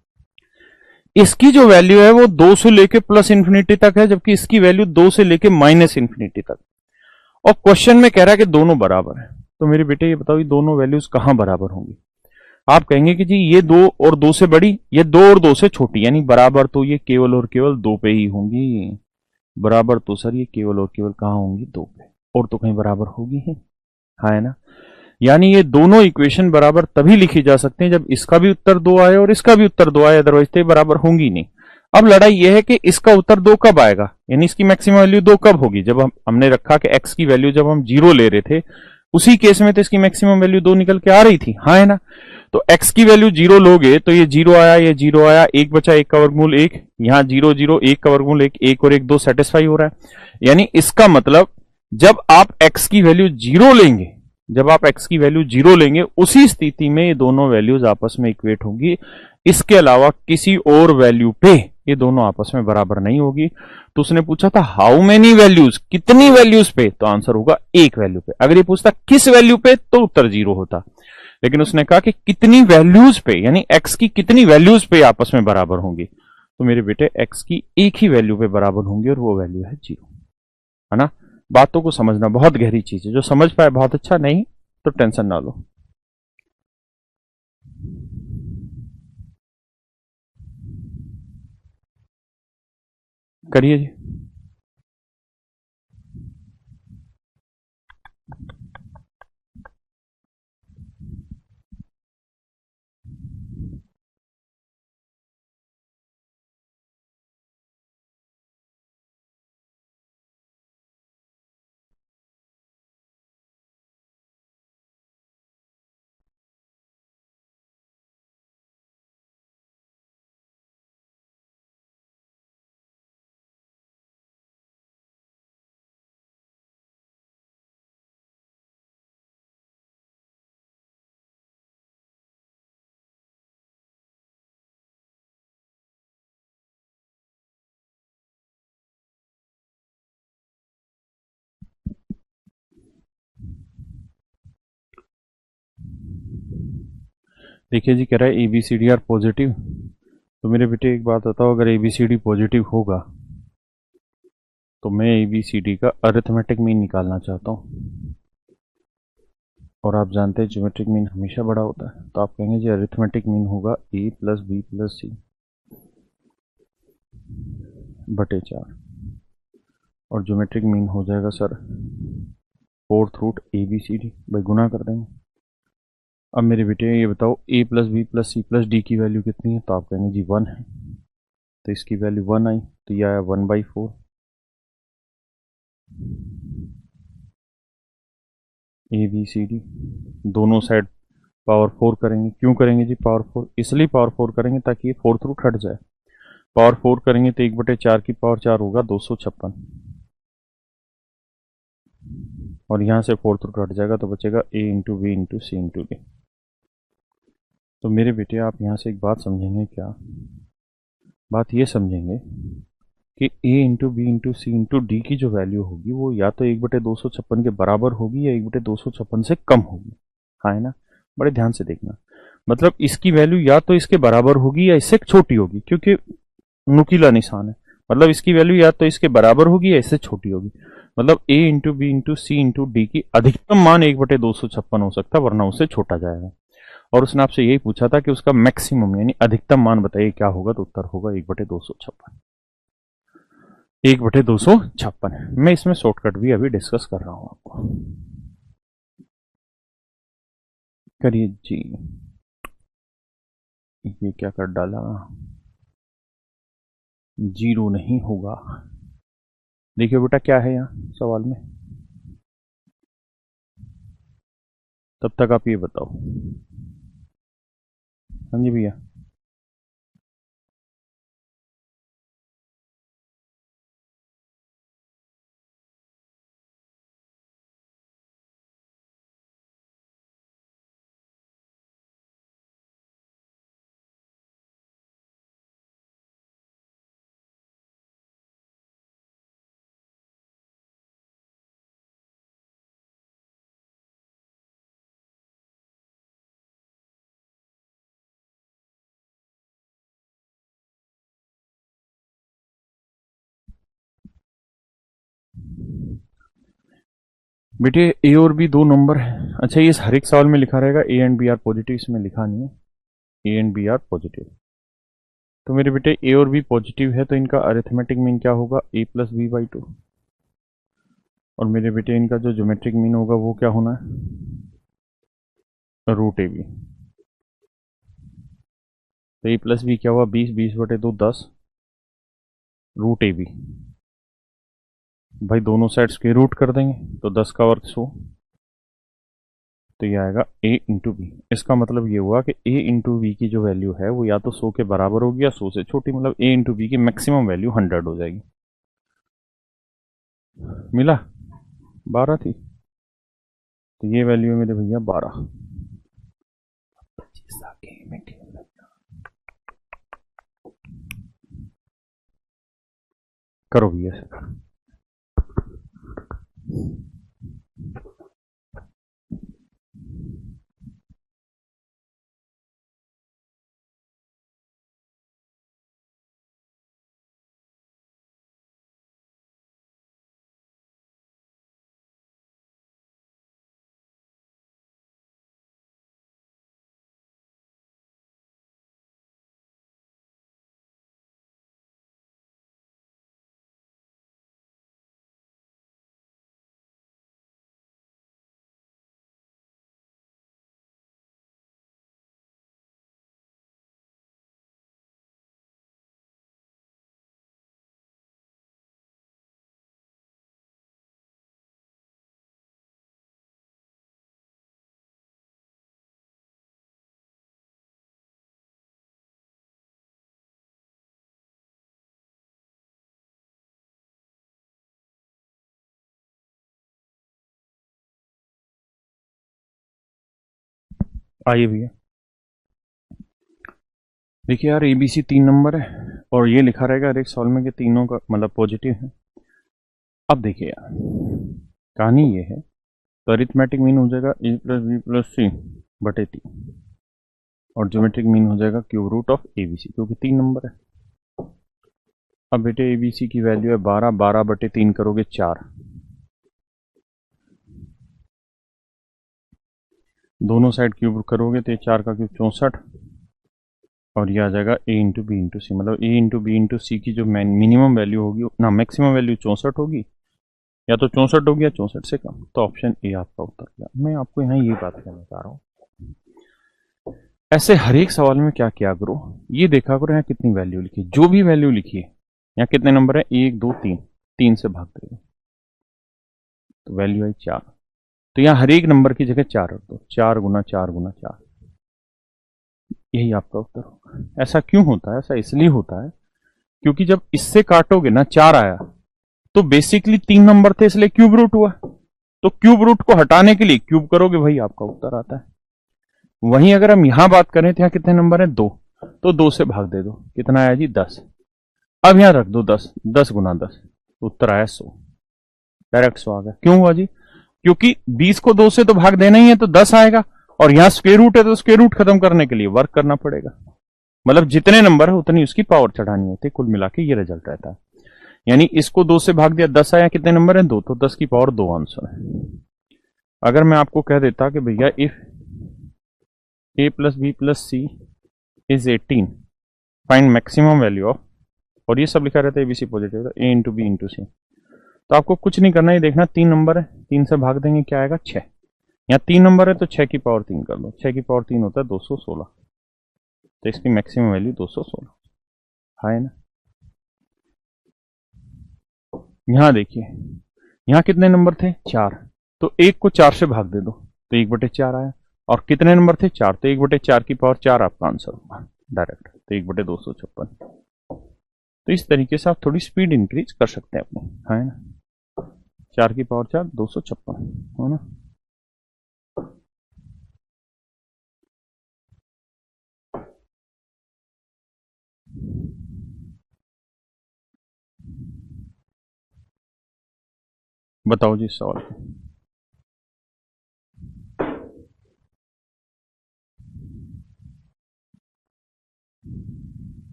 इसकी जो वैल्यू है वो 2 से लेके प्लस इन्फिनिटी तक है, जबकि इसकी वैल्यू 2 से लेके माइनस इन्फिनिटी तक, और क्वेश्चन में कह रहा है कि दोनों बराबर है। तो मेरे बेटे ये बताओ ये दोनों वैल्यूज कहां बराबर होंगी। आप कहेंगे कि जी ये 2 और 2 से बड़ी, ये 2 और 2 से छोटी, यानी बराबर तो ये केवल और केवल 2 पे ही होंगी। बराबर तो सर ये केवल और केवल कहां होंगी, 2 पे, और तो कहीं बराबर होगी ही, हाँ है ना। यानी ये दोनों इक्वेशन बराबर तभी लिखी जा सकते हैं जब इसका भी उत्तर 2 आए और इसका भी उत्तर 2 आए, अदरवाइज तो बराबर होंगी नहीं। अब लड़ाई यह है कि इसका उत्तर 2 कब आएगा, यानी इसकी मैक्सिमम वैल्यू 2 कब होगी, जब हमने रखा कि x की वैल्यू जब हम 0 ले रहे थे उसी केस में तो इसकी मैक्सिमम वैल्यू 2 निकल के आ रही थी, हाँ है ना। तो x की वैल्यू 0 लोगे तो ये 0 आया, ये 0 आया, 1 बचा, 1 का वर्गमूल 1, यहाँ 0 0, 1 का वर्गमूल 1, 1 और 1 2 सेटिस्फाई हो रहा है। यानी इसका मतलब जब आप x की वैल्यू 0 लेंगे, जब आप x की वैल्यू 0 लेंगे उसी स्थिति में ये दोनों वैल्यूज आपस में इक्वेट होंगी, इसके अलावा किसी और वैल्यू पे ये दोनों आपस में बराबर नहीं होगी। तो उसने पूछा था हाउ मेनी वैल्यूज, कितनी वैल्यूज पे, तो आंसर होगा एक वैल्यू पे। अगर ये पूछता किस वैल्यू पे तो उत्तर 0 होता, लेकिन उसने कहा कि कितनी वैल्यूज पे, यानी x की कितनी वैल्यूज पे आपस में बराबर होंगी। तो मेरे बेटे x की एक ही वैल्यू पे बराबर होंगी और वो वैल्यू है 0, है ना। बातों को समझना बहुत गहरी चीज है, जो समझ पाए बहुत अच्छा, नहीं तो टेंशन ना लो। करिए जी। देखिए जी, कह रहा है ABCD आर पॉजिटिव। तो मेरे बेटे एक बात बताओ, अगर ABCD पॉजिटिव होगा तो मैं ABCD का अरिथमेटिक मीन निकालना चाहता हूं, और आप जानते हैं ज्योमेट्रिक मीन हमेशा बड़ा होता है। तो आप कहेंगे जी अरिथमेटिक मीन होगा A plus B plus C बटे 4, और ज्योमेट्रिक मीन हो जाएगा सर 4th रूट ABCD, भाई गुना कर देंगे। अब मेरे बेटे ये बताओ A plus B plus C plus D की वैल्यू कितनी है, तो आप कहेंगे जी 1 है, तो इसकी वैल्यू 1 आई, तो ये आया 1/4। ए बी सी डी, दोनों साइड पावर 4 करेंगे। क्यों करेंगे जी पावर 4? इसलिए पावर 4 करेंगे ताकि ये फोर्थ रूट हट जाए। पावर 4 करेंगे तो 1/4 की पावर 4 होगा 256, और यहां से फोर्थ रूट हट जाएगा तो बचेगा a into B into C into D. तो मेरे बेटे आप यहां से एक बात समझेंगे क्या? बात ये समझेंगे कि a into B into C into D की जो वैल्यू होगी वो या तो 1/256 के बराबर होगी या 1/256 से कम होगी। हाँ है ना? बड़े ध्यान से देखना। मतलब इसकी वैल्यू या तो इसके बराबर होगी या इससे छोटी होगी, क्योंकि नुकीला निशान है। मतलब इसकी वैल्यू या तो इसके बराबर होगी या इससे छोटी होगी। मतलब a into B into C into D की अधिकतम मान 1/256 हो सकता है, वरना उससे छोटा जाएगा। और उसने आपसे यही पूछा था कि उसका मैक्सिमम यानी अधिकतम मान बताइए क्या होगा, तो उत्तर होगा 1/256। 1/256। मैं इसमें शॉर्टकट भी अभी डिस्कस कर रहा हूं आपको। करिए जी। ये क्या कर डाला? 0 नहीं होगा। देखिए बेटा क्या है यहाँ सवाल में, तब तक आप ये बताओ। हाँ जी भैया। बेटे ए और बी दो नंबर है। अच्छा ये हर एक सवाल में लिखा रहेगा A and B are positive, इसमें लिखा नहीं है A and B are positive. तो मेरे बेटे ए और बी पॉजिटिव है तो इनका अरिथमेटिक मीन क्या होगा? a plus B by 2। और मेरे बेटे इनका जो ज्योमेट्रिक मीन होगा वो क्या होना है? Root A B. तो a प्लस बी क्या हुआ? 20/2 10 रूट ए बी। भाई दोनों साइड स्क्वायर रूट कर देंगे तो 10 का वर्ग 100, तो ये आएगा a इंटू बी। इसका मतलब ये हुआ कि a इंटू बी की जो वैल्यू है वो या तो 100 के बराबर होगी या 100 से छोटी। मतलब a इंटू बी की मैक्सिमम वैल्यू 100 हो जाएगी। मिला? 12 थी, तो ये वैल्यू है मेरे भैया 12। करो भैया से। आइए भैया। देखिए यार एबीसी 3 नंबर है और ये लिखा रहेगा हर एक सवाल में कि तीनों का मतलब पॉजिटिव है। अब देखिए यार कहानी ये है, तो अरिथमेटिक मीन हो जाएगा ए प्लस बी प्लस सी बटे 3, और ज्योमेट्रिक मीन हो जाएगा क्यूब रूट ऑफ एबीसी, क्योंकि 3 नंबर है। अब बेटे एबीसी की वैल्यू है 12, 12/3 करोगे 4, दोनों साइड क्यूब करोगे तो 4 का क्यूब 64, और ये आ जाएगा ए इंटू बी इंटू सी। मतलब ए इंटू बी इंटू सी की जो मिनिमम वैल्यू होगी ना मैक्सिमम वैल्यू 64 होगी, या तो 64 होगी या 64 से कम। तो ऑप्शन ए आपका उत्तर गया। मैं आपको यहाँ ये बात कहना चाह रहा हूँ, ऐसे हर एक सवाल में क्या किया करो, ये देखा करो यहाँ कितनी वैल्यू लिखी, जो भी वैल्यू लिखी है यहाँ कितने नंबर है? 1 2 3, 3 से भाग देगा तो वैल्यू आई 4। तो यहां हर एक नंबर की जगह 4 रख दो, 4 गुना 4 गुना 4, यही आपका उत्तर होगा। ऐसा क्यों होता है? ऐसा इसलिए होता है क्योंकि जब इससे काटोगे ना 4 आया, तो बेसिकली 3 नंबर थे इसलिए क्यूब रूट हुआ, तो क्यूब रूट को हटाने के लिए क्यूब करोगे, वही आपका उत्तर आता है। वहीं अगर हम यहां बात करें तो यहां कितने नंबर है? 2, तो 2 से भाग दे दो, कितना आया जी? 10। अब यहां रख दो 10, 10 गुना 10, उत्तर आया 100, डायरेक्ट 100 आ गया। क्यों हुआ जी? क्योंकि 20 को 2 से तो भाग देना ही है, तो 10 आएगा, और यहां स्क्वायर रूट है तो स्क्वायर रूट खत्म करने के लिए वर्क करना पड़ेगा, मतलब जितने नंबर है उतनी उसकी पावर चढ़ानी होती है, कुल मिला के ये रिजल्ट रहता है। यानी इसको 2 से भाग दिया, 10 आया, कितने नंबर है? 2, तो 10 की पावर 2 आंसर है। अगर मैं आपको कह देता कि भैया if a plus B plus C is 18, find maximum value of, और ये सब लिखा रहता है ABC positive, A into B into C, तो आपको कुछ नहीं करना, ये देखना 3 नंबर है, 3 से भाग देंगे क्या आएगा? 6। यहाँ 3 नंबर है तो 6 की पावर 3 कर लो, 6 की पावर 3 होता है 216, तो इसकी मैक्सिमम वैल्यू 216 है ना। यहां देखिए, यहां कितने नंबर थे? 4, तो 1 को 4 से भाग दे दो, तो 1/4 आया, और कितने नंबर थे? 4, तो 1/4 की पावर 4 आपका आंसर होगा डायरेक्ट, तो 1/256। तो इस तरीके से आप थोड़ी स्पीड इंक्रीज कर सकते हैं अपनी, है ना। 4 की पावर 4, 256, है ना। बताओ जी इस सवाल को।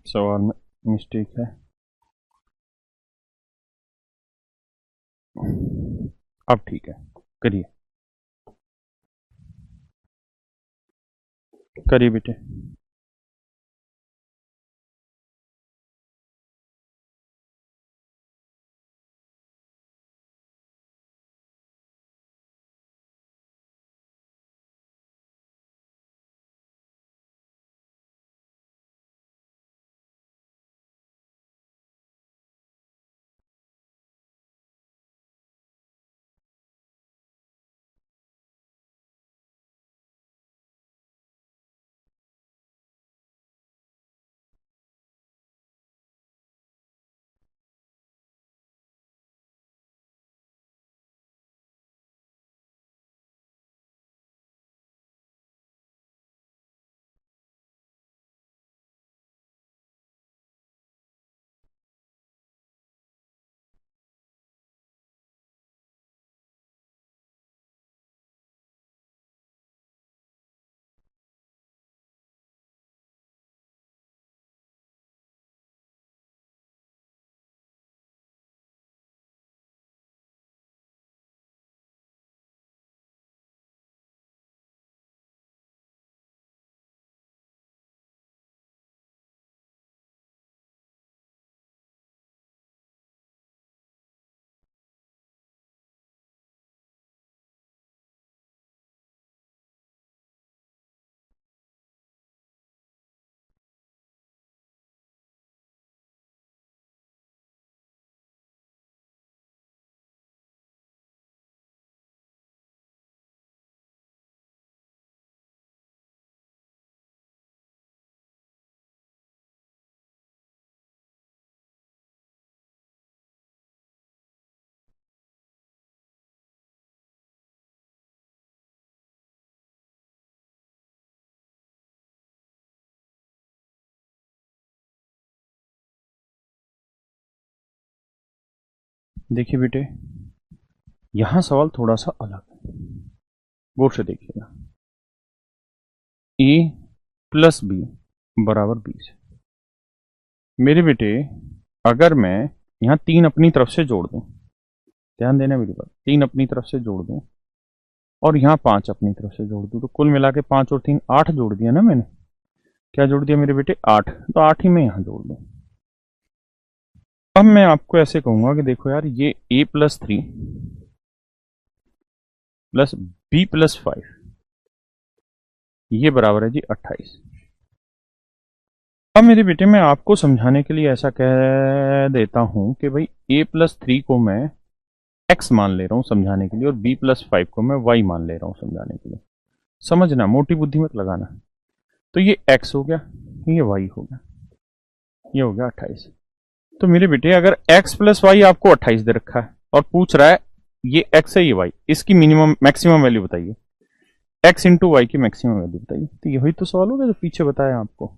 सवाल में मिस्टेक है। अब ठीक है, करिए, करिए बेटे। देखिए बेटे, यहां सवाल थोड़ा सा अलग है, गौर से देखिएगा। ए प्लस बी बराबर 20, मेरे बेटे अगर मैं यहां 3 अपनी तरफ से जोड़ दूं, ध्यान देना मेरी बात, 3 अपनी तरफ से जोड़ दूं और यहां 5 अपनी तरफ से जोड़ दूं, तो कुल मिला के 5 और 3 8 जोड़ दिया ना मैंने। क्या जोड़ दिया मेरे बेटे? 8, तो 8 ही मैं यहां जोड़ दूं। अब मैं आपको ऐसे कहूंगा कि देखो यार, ये a plus 3 plus b plus 5 ये बराबर है जी 28। अब मेरे बेटे मैं आपको समझाने के लिए ऐसा कह देता हूं कि भाई a+3 को मैं x मान ले रहा हूं समझाने के लिए, और b+5 को मैं y मान ले रहा हूं समझाने के लिए। समझना, मोटी बुद्धि मत लगाना। तो ये x हो गया, ये y हो गया, ये हो गया 28। तो मेरे बेटे अगर x+y आपको 28 दे रखा है और पूछ रहा है ये x है ये y, इसकी मिनिमम मैक्सिमम वैल्यू बताइए, x इंटू वाई की मैक्सिमम वैल्यू बताइए। तो यही तो सवाल हो गया जो पीछे बताया आपको।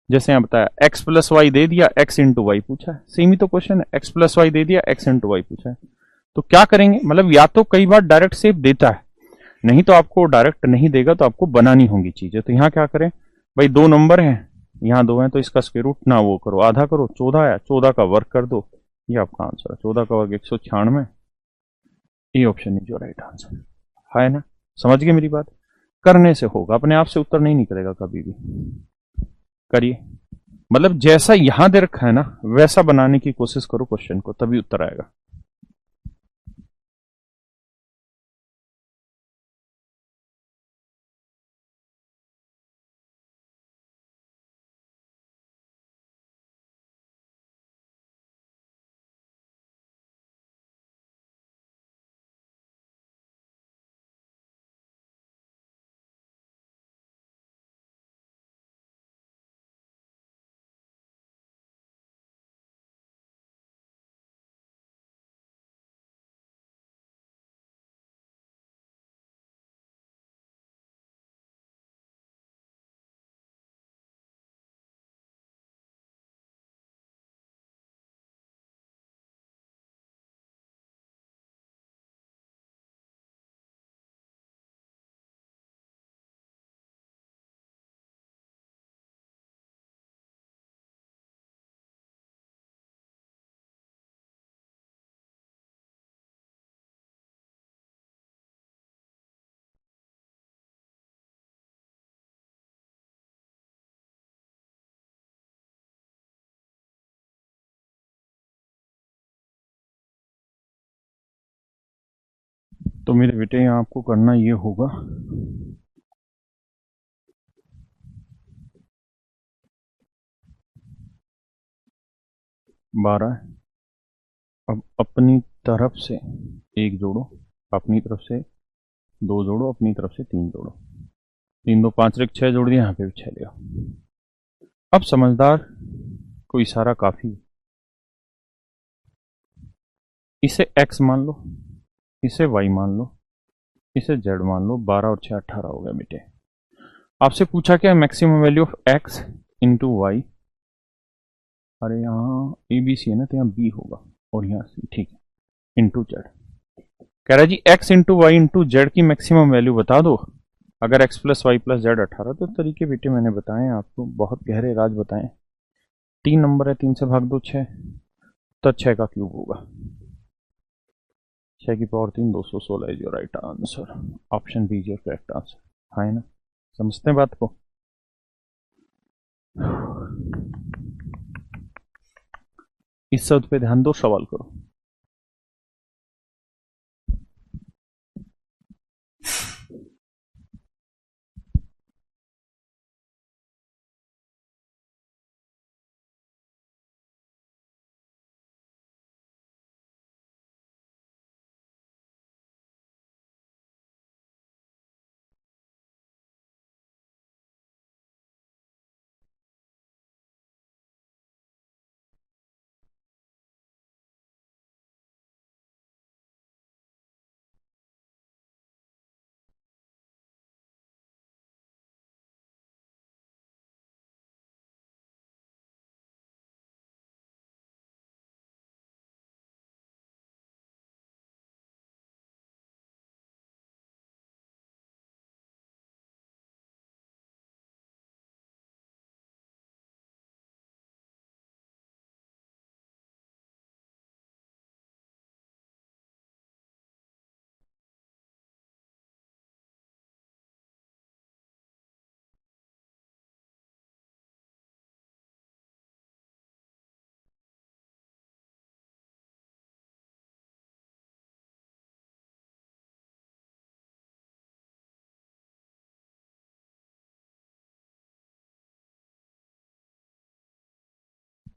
जैसे यहाँ बताया x+y दे दिया, x इंटू वाई पूछा है, सेम ही तो क्वेश्चन है, x+y दे दिया, x इंटू वाई पूछा है। तो क्या करेंगे, मतलब या तो कई बार डायरेक्ट सेव देता है, नहीं तो आपको डायरेक्ट नहीं देगा तो आपको बनानी होंगी चीजें। तो यहाँ क्या करें भाई, दो नंबर हैं, यहाँ दो हैं, तो इसका स्क्वायर रूट ना वो करो, आधा करो, 14 आया, 14 का वर्ग कर दो, ये आपका आंसर है। 14 का वर्ग 196, ये option is your right answer, है ना। समझ गए मेरी बात। करने से होगा, अपने आप से उत्तर नहीं निकलेगा कभी भी। करिए, मतलब जैसा यहां दे रखा है ना वैसा बनाने की कोशिश करो क्वेश्चन को, तभी उत्तर आएगा। तो मेरे बेटे यहाँ आपको करना ये होगा, बारह, अब अपनी तरफ से एक जोड़ो, अपनी तरफ से दो जोड़ो, अपनी तरफ से तीन जोड़ो, तीन दो पांच, एक छह जोड़ दिया, यहाँ पे भी छह ले आओ। अब समझदार को इशारा काफी, इसे x मान लो, इसे y मान लो, इसे z मान लो, 12 और 6 18 हो गया बेटे। आपसे पूछा क्या, maximum value of x into Y, अरे यहाँ ए बी सी है ना, तो यहाँ बी होगा और यहाँ सी, ठीक है, इंटू जेड। कह रहा है जी x into Y into Z की मैक्सिमम वैल्यू बता दो। अगर x plus Y plus Z 18, तो तरीके बेटे मैंने बताए हैं आपको, बहुत गहरे राज बताए। 3 नंबर है, 3 से भाग दो 6, तो 6 का क्यूब होगा, 6 की power 3, 216 is your right answer. Option B is your correct answer, है ना। समझते हैं बात को। इस शब्द पे ध्यान दो, सवाल करो।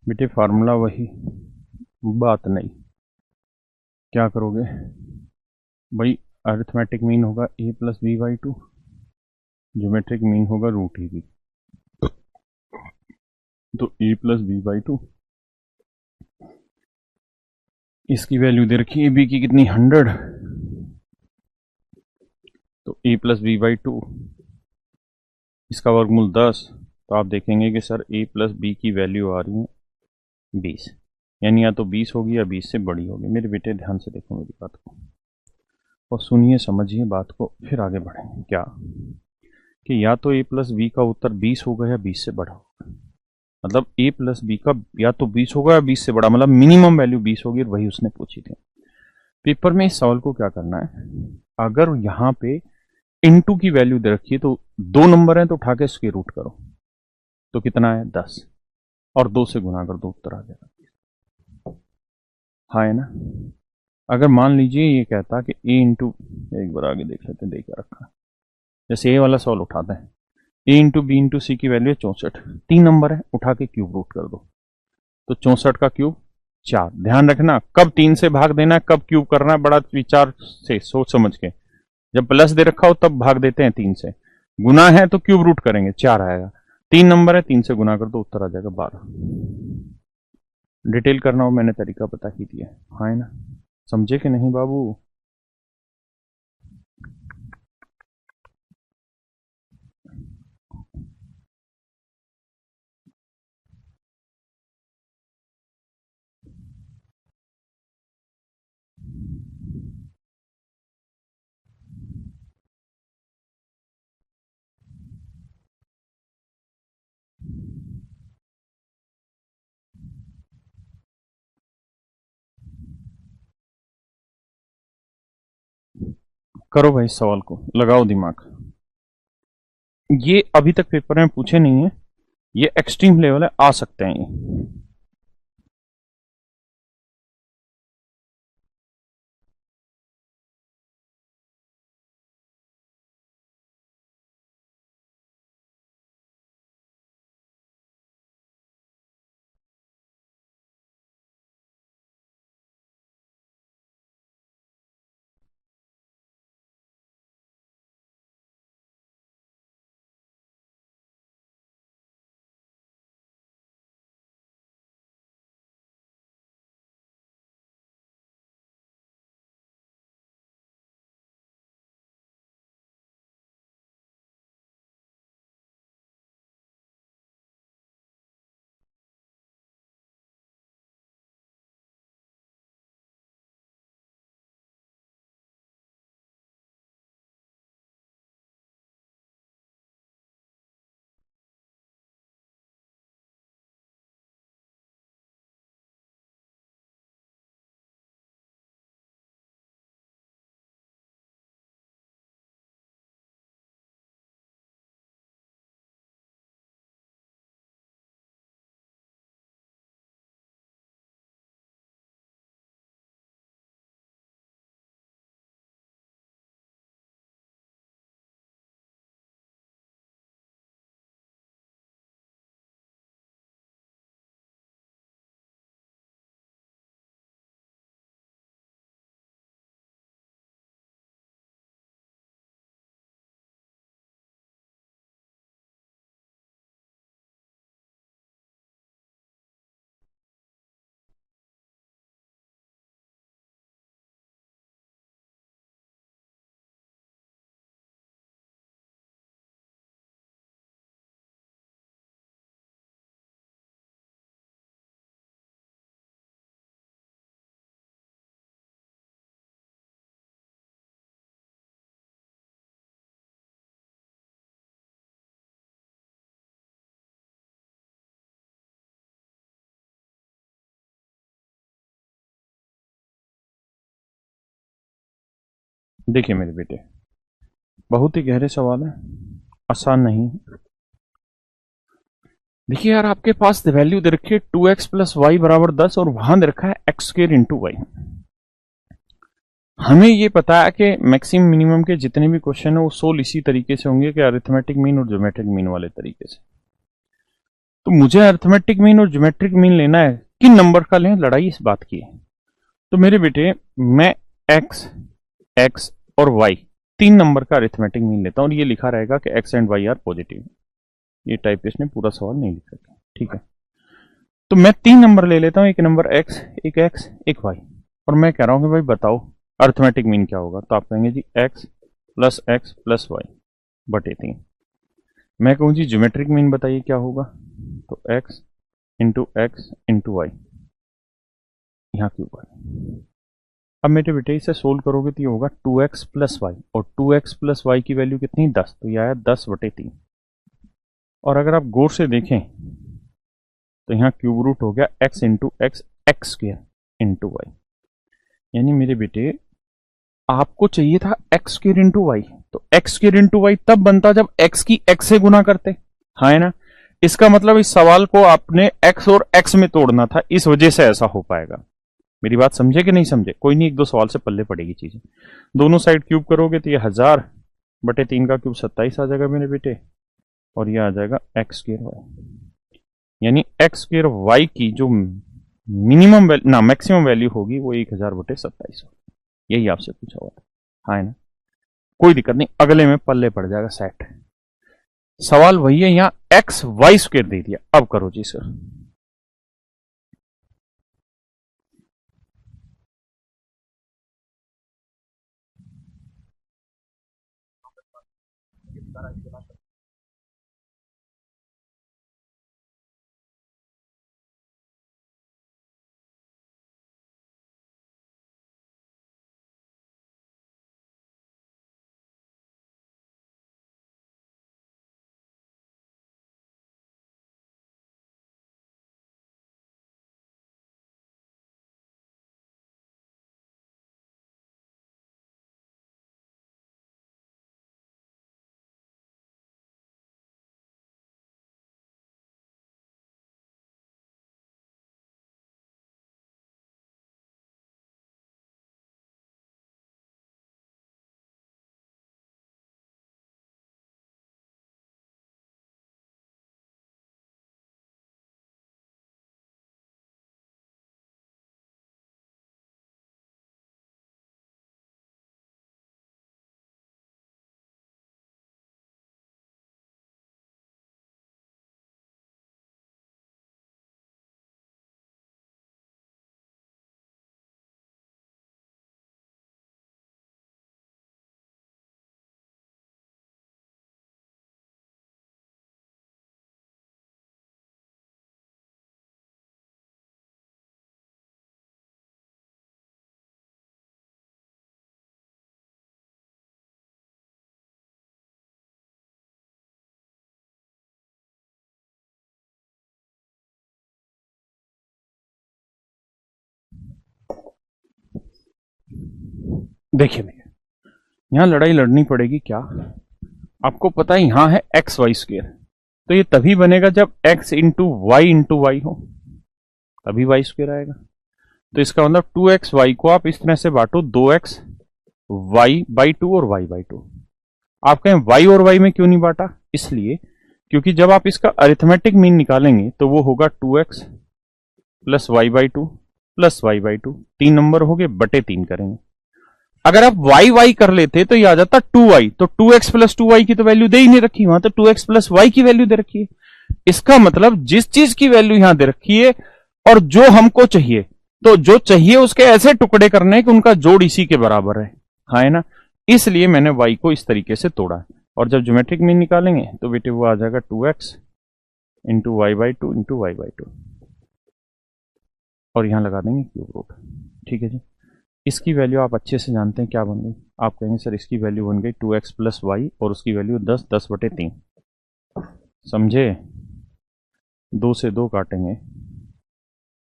बेटे फार्मूला वही, बात नहीं। क्या करोगे भाई, अरिथमेटिक मीन होगा a plus B by two, geometric mean होगा रूट ई बी, तो a plus B by two, इसकी वैल्यू दे रखी है b की कितनी 100, तो a plus B by two, इसका वर्गमूल 10, तो आप देखेंगे कि सर a प्लस बी की वैल्यू आ रही है 20, यानी या तो 20 होगी या 20 से बड़ी होगी। मेरे बेटे ध्यान से देखो मेरी बात को और सुनिए समझिए बात को, फिर आगे बढ़ेंगे। क्या कि या तो a प्लस बी का उत्तर 20 होगा या 20 से बड़ा होगा, मतलब a प्लस बी का या तो 20 होगा या 20 से बड़ा, मतलब मिनिमम वैल्यू 20 होगी, वही उसने पूछी थी। पेपर में इस सवाल को क्या करना है, अगर यहाँ पे इनटू की वैल्यू दे रखी है तो 2 नंबर है तो उठा के स्क्वायर रूट करो, तो कितना है 10, और 2 से गुना कर दो, उत्तर आ जाएगा। हाँ है ना। अगर मान लीजिए ये कहता कि a इंटू, एक बार आगे देख लेते हैं, देख रखा, जैसे ए वाला सवाल उठाते हैं, a इंटू बी इंटू सी की वैल्यू है 64, 3 नंबर है, उठा के क्यूब रूट कर दो, तो 64 का क्यूब 4। ध्यान रखना कब 3 से भाग देना है, कब क्यूब करना है, बड़ा विचार से सोच समझ के। जब प्लस दे रखा हो तब भाग देते हैं 3 से, गुना है तो क्यूब रूट करेंगे, 4 आएगा। 3 नंबर है, 3 से गुना कर दो, उत्तर आ जाएगा 12। डिटेल करना हो मैंने तरीका बता ही दिया, हाँ है ना। समझे कि नहीं बाबू। करो भाई सवाल को, लगाओ दिमाग। ये अभी तक पेपर में पूछे नहीं है, ये एक्सट्रीम लेवल है, आ सकते हैं ये। देखिए मेरे बेटे, बहुत ही गहरे सवाल है, आसान नहीं। देखिए यार, आपके पास वैल्यू दे रखी है 2x प्लस वाई बराबर 10 और वहां दे रखा है एक्स स्क्र इंटू वाई। हमें ये पता है कि मैक्सिमम मिनिमम के जितने भी क्वेश्चन है वो सोल इसी तरीके से होंगे कि अरिथमेटिक मीन और ज्योमेट्रिक मीन वाले तरीके से। तो मुझे अर्थमेटिक मीन और ज्योमेट्रिक मीन लेना है, किन नंबर का लें, लड़ाई इस बात की है। तो मेरे बेटे मैं एक्स, एक्स और वाई तीन नंबर का अरिथमेटिक मीन लेता हूं, और ये लिखा रहेगा कि X and Y are positive. ये टाइपिस्ट ने पूरा सवाल नहीं लिखा, ठीक है। तो मैं तीन नंबर ले लेता हूं, एक नंबर एक्स एक वाई, और मैं कह रहा हूं कि भाई बताओ अर्थमेटिक मीन क्या होगा। तो आप कहेंगे जी एक्स प्लस वाई बटे तीन। मैं कहूं जी ज्योमेट्रिक मीन बताइए क्या होगा। तो एक्स इंटू वाई, यहाँ क्यों वाई। अब मेरे बेटे इसे सोल्व करोगे तो ये होगा 2x प्लस वाई, और 2x प्लस वाई की वैल्यू कितनी 10, तो ये आया 10/3। और अगर आप गौर से देखें तो यहाँ क्यूब रूट हो गया x into X square into Y. यानी मेरे बेटे आपको चाहिए था एक्स स्क्वेयर इंटू वाई, तो एक्स स्क्वेयर इंटू वाई तब बनता जब x की x से गुना करते, हाँ है ना। इसका मतलब इस सवाल को आपने x और x में तोड़ना था, इस वजह से ऐसा हो पाएगा। मेरी बात समझे कि नहीं समझे, कोई नहीं, एक दो सवाल से पल्ले पड़ेगी चीजें। दोनों साइड क्यूब करोगे तो ये 1000/3 का क्यूब 27 आ जाएगा मेरे बेटे, और ये आ जाएगा एक्स स्क्वेयर वाई। यानी एक्स स्क्वेयर वाई की जो मिनिमम ना मैक्सिमम वैल्यू होगी वो 1000/27 होगी। यही आपसे पूछा हुआ था, हाँ है ना। कोई दिक्कत नहीं, अगले में पल्ले पड़ जाएगा सेट। सवाल वही है, यहाँ एक्स वाई स्क्वेयर दे दिया। अब करो जी सर। देखिए भैया, यहां लड़ाई लड़नी पड़ेगी क्या। आपको पता है यहां है एक्स वाई स्क्वेयर, तो ये तभी बनेगा जब x इंटू वाई हो, तभी वाई स्क्वेयर आएगा। तो इसका मतलब 2x को आप इस तरह से बांटो, 2x y/2 और y/2। आप कहें y और y में क्यों नहीं बांटा, इसलिए क्योंकि जब आप इसका अरिथमेटिक मीन निकालेंगे तो वो होगा 2x plus y/2 plus y/2, तीन नंबर हो गए, बटे तीन करेंगे। अगर आप y कर लेते तो ये आ जाता 2y, तो 2x प्लस 2y की तो वैल्यू दे ही नहीं रखी, वहां तो 2x प्लस y की वैल्यू दे रखी है। इसका मतलब जिस चीज की वैल्यू यहां दे रखी है और जो हमको चाहिए, तो जो चाहिए उसके ऐसे टुकड़े करने कि उनका जोड़ इसी के बराबर है, हाँ है ना। इसलिए मैंने y को इस तरीके से तोड़ा है। और जब ज्योमेट्रिक मीन निकालेंगे तो बेटे वो आ जाएगा 2x into y/2 into y/2, और यहां लगा देंगे क्यूब रूट। ठीक है जी। इसकी वैल्यू आप अच्छे से जानते हैं क्या बन गई। आप कहेंगे सर इसकी वैल्यू बन गई 2x प्लस वाई, और उसकी वैल्यू 10/3। समझे, दो से दो काटेंगे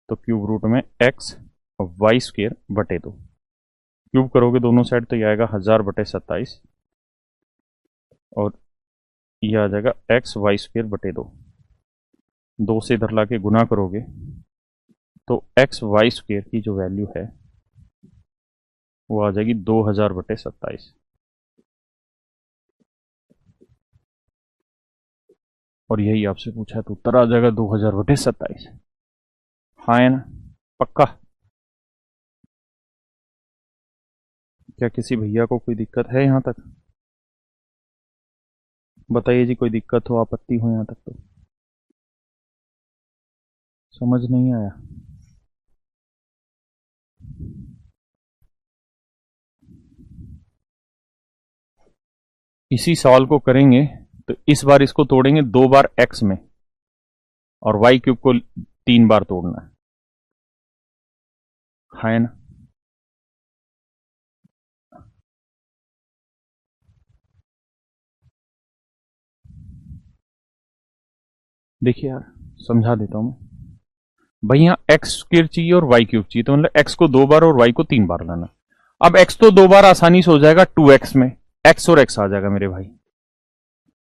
तो क्यूब रूट में एक्स वाई स्क्वेयर बटे दो, क्यूब करोगे दोनों साइड तो ये आएगा 1000/27, और ये आ जाएगा एक्स वाई स्क्वेयर बटे दो। दो से इधर ला के गुना करोगे तो एक्स वाई स्क्वेयर की जो वैल्यू है वो आ जाएगी 2000/27। और यही आपसे पूछा है तो उत्तर आ जाएगा 2000/27। हाँ है ना, पक्का? क्या किसी भैया को कोई दिक्कत है यहाँ तक? बताइए जी, कोई दिक्कत हो, आपत्ति हो यहाँ तक तो? समझ नहीं आया? इसी सवाल को करेंगे तो इस बार इसको तोड़ेंगे 2 बार x में, और y क्यूब को 3 बार तोड़ना है। है ना? देखिए यार, समझा देता हूं मैं। भाई यहाँ एक्स स्क्वायर चाहिए और वाई क्यूब चाहिए, तो मतलब एक्स को 2 बार और वाई को 3 बार लाना। अब एक्स तो 2 बार आसानी से हो जाएगा 2x में, एक्स और एक्स आ जाएगा मेरे भाई।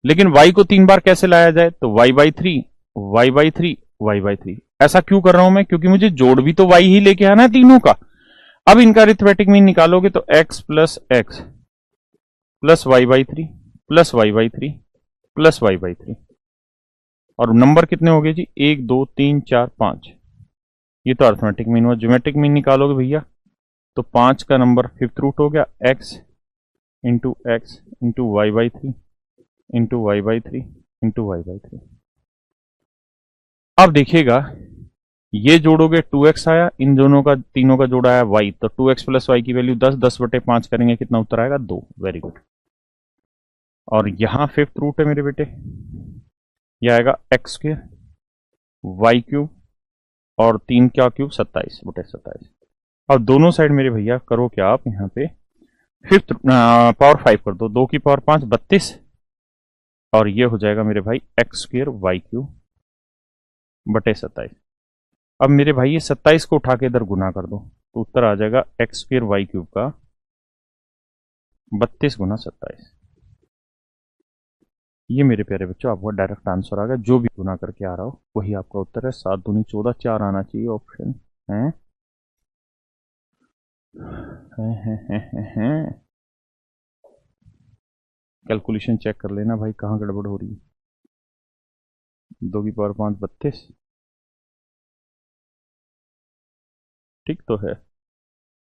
लेकिन वाई को 3 बार कैसे लाया जाए? तो y/3, y/3, y/3। ऐसा क्यों कर रहा हूं मैं? क्योंकि मुझे जोड़ भी तो y ही लेके आना है तीनों का। अब इनका अरिथमेटिक मीन निकालोगे तो x plus x plus y/3 plus y/3 plus y/3, और नंबर कितने हो गए जी? 1 2 3 4 5। ये तो अर्थमेटिक मीन हुआ। ज्योमेट्रिक मीन निकालोगे भैया तो 5 का नंबर फिफ्थ रूट हो गया, x into y/3 into y/3 into y/3। अब देखिएगा, ये जोड़ोगे 2x आया, इन दोनों का तीनों का जोड़ा आया y, तो 2x प्लस वाई की वैल्यू 10, 10/5 करेंगे कितना उत्तर आएगा? 2। Very good. और यहां फिफ्थ रूट है मेरे बेटे, यह आएगा x स्क्वायर वाई क्यूब और 3 क्या क्यूब 27/27। अब दोनों साइड मेरे भैया करो क्या आप, यहाँ पे फिफ्थ पावर 5 कर दो, 2 की पावर 5 32, और ये हो जाएगा मेरे भाई एक्स स्क्वायर वाई क्यूब बटे 27। अब मेरे भाई ये 27 को उठा के इधर गुना कर दो, तो उत्तर आ जाएगा एक्स स्क्वायर वाई क्यूब का 32 गुना 27। ये मेरे प्यारे बच्चों आपका डायरेक्ट आंसर आ गया। जो भी गुना करके आ रहा हो वही आपका उत्तर है। 7 दूनी 14, 4 आना चाहिए ऑप्शन है। कैलकुलेशन चेक कर लेना भाई, कहाँ गड़बड़ हो रही है। 2 की पावर 5 32, ठीक तो है?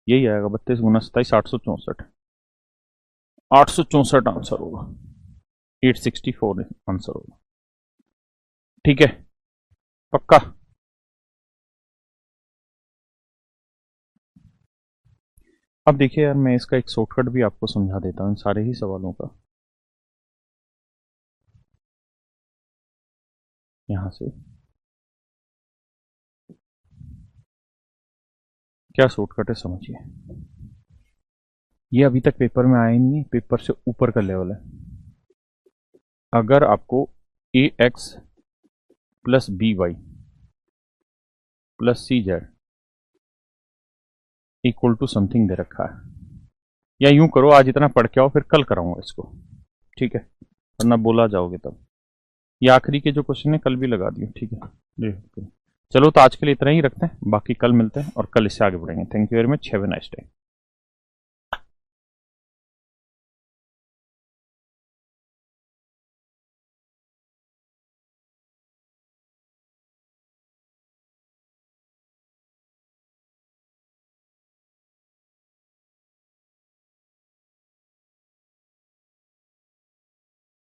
यही आएगा 32 गुना 27, 864। 864 आंसर होगा, 864 आंसर होगा। ठीक है, पक्का? अब देखिए यार, मैं इसका एक शॉर्टकट भी आपको समझा देता हूँ सारे ही सवालों का। यहां से क्या शॉर्टकट है समझिए। ये अभी तक पेपर में आया ही नहीं है, पेपर से ऊपर का लेवल है। अगर आपको ax plus by plus cz equal to something दे रखा है, या यूं करो आज इतना पढ़ के आओ, फिर कल कराऊंगा इसको, ठीक है? वरना बोला जाओगे तब। ये आखिरी के जो क्वेश्चन है कल भी लगा दियो, ठीक है जी? चलो तो आज के लिए इतना ही रखते हैं, बाकी कल मिलते हैं और कल इससे आगे बढ़ेंगे। Thank you very much, have a nice day.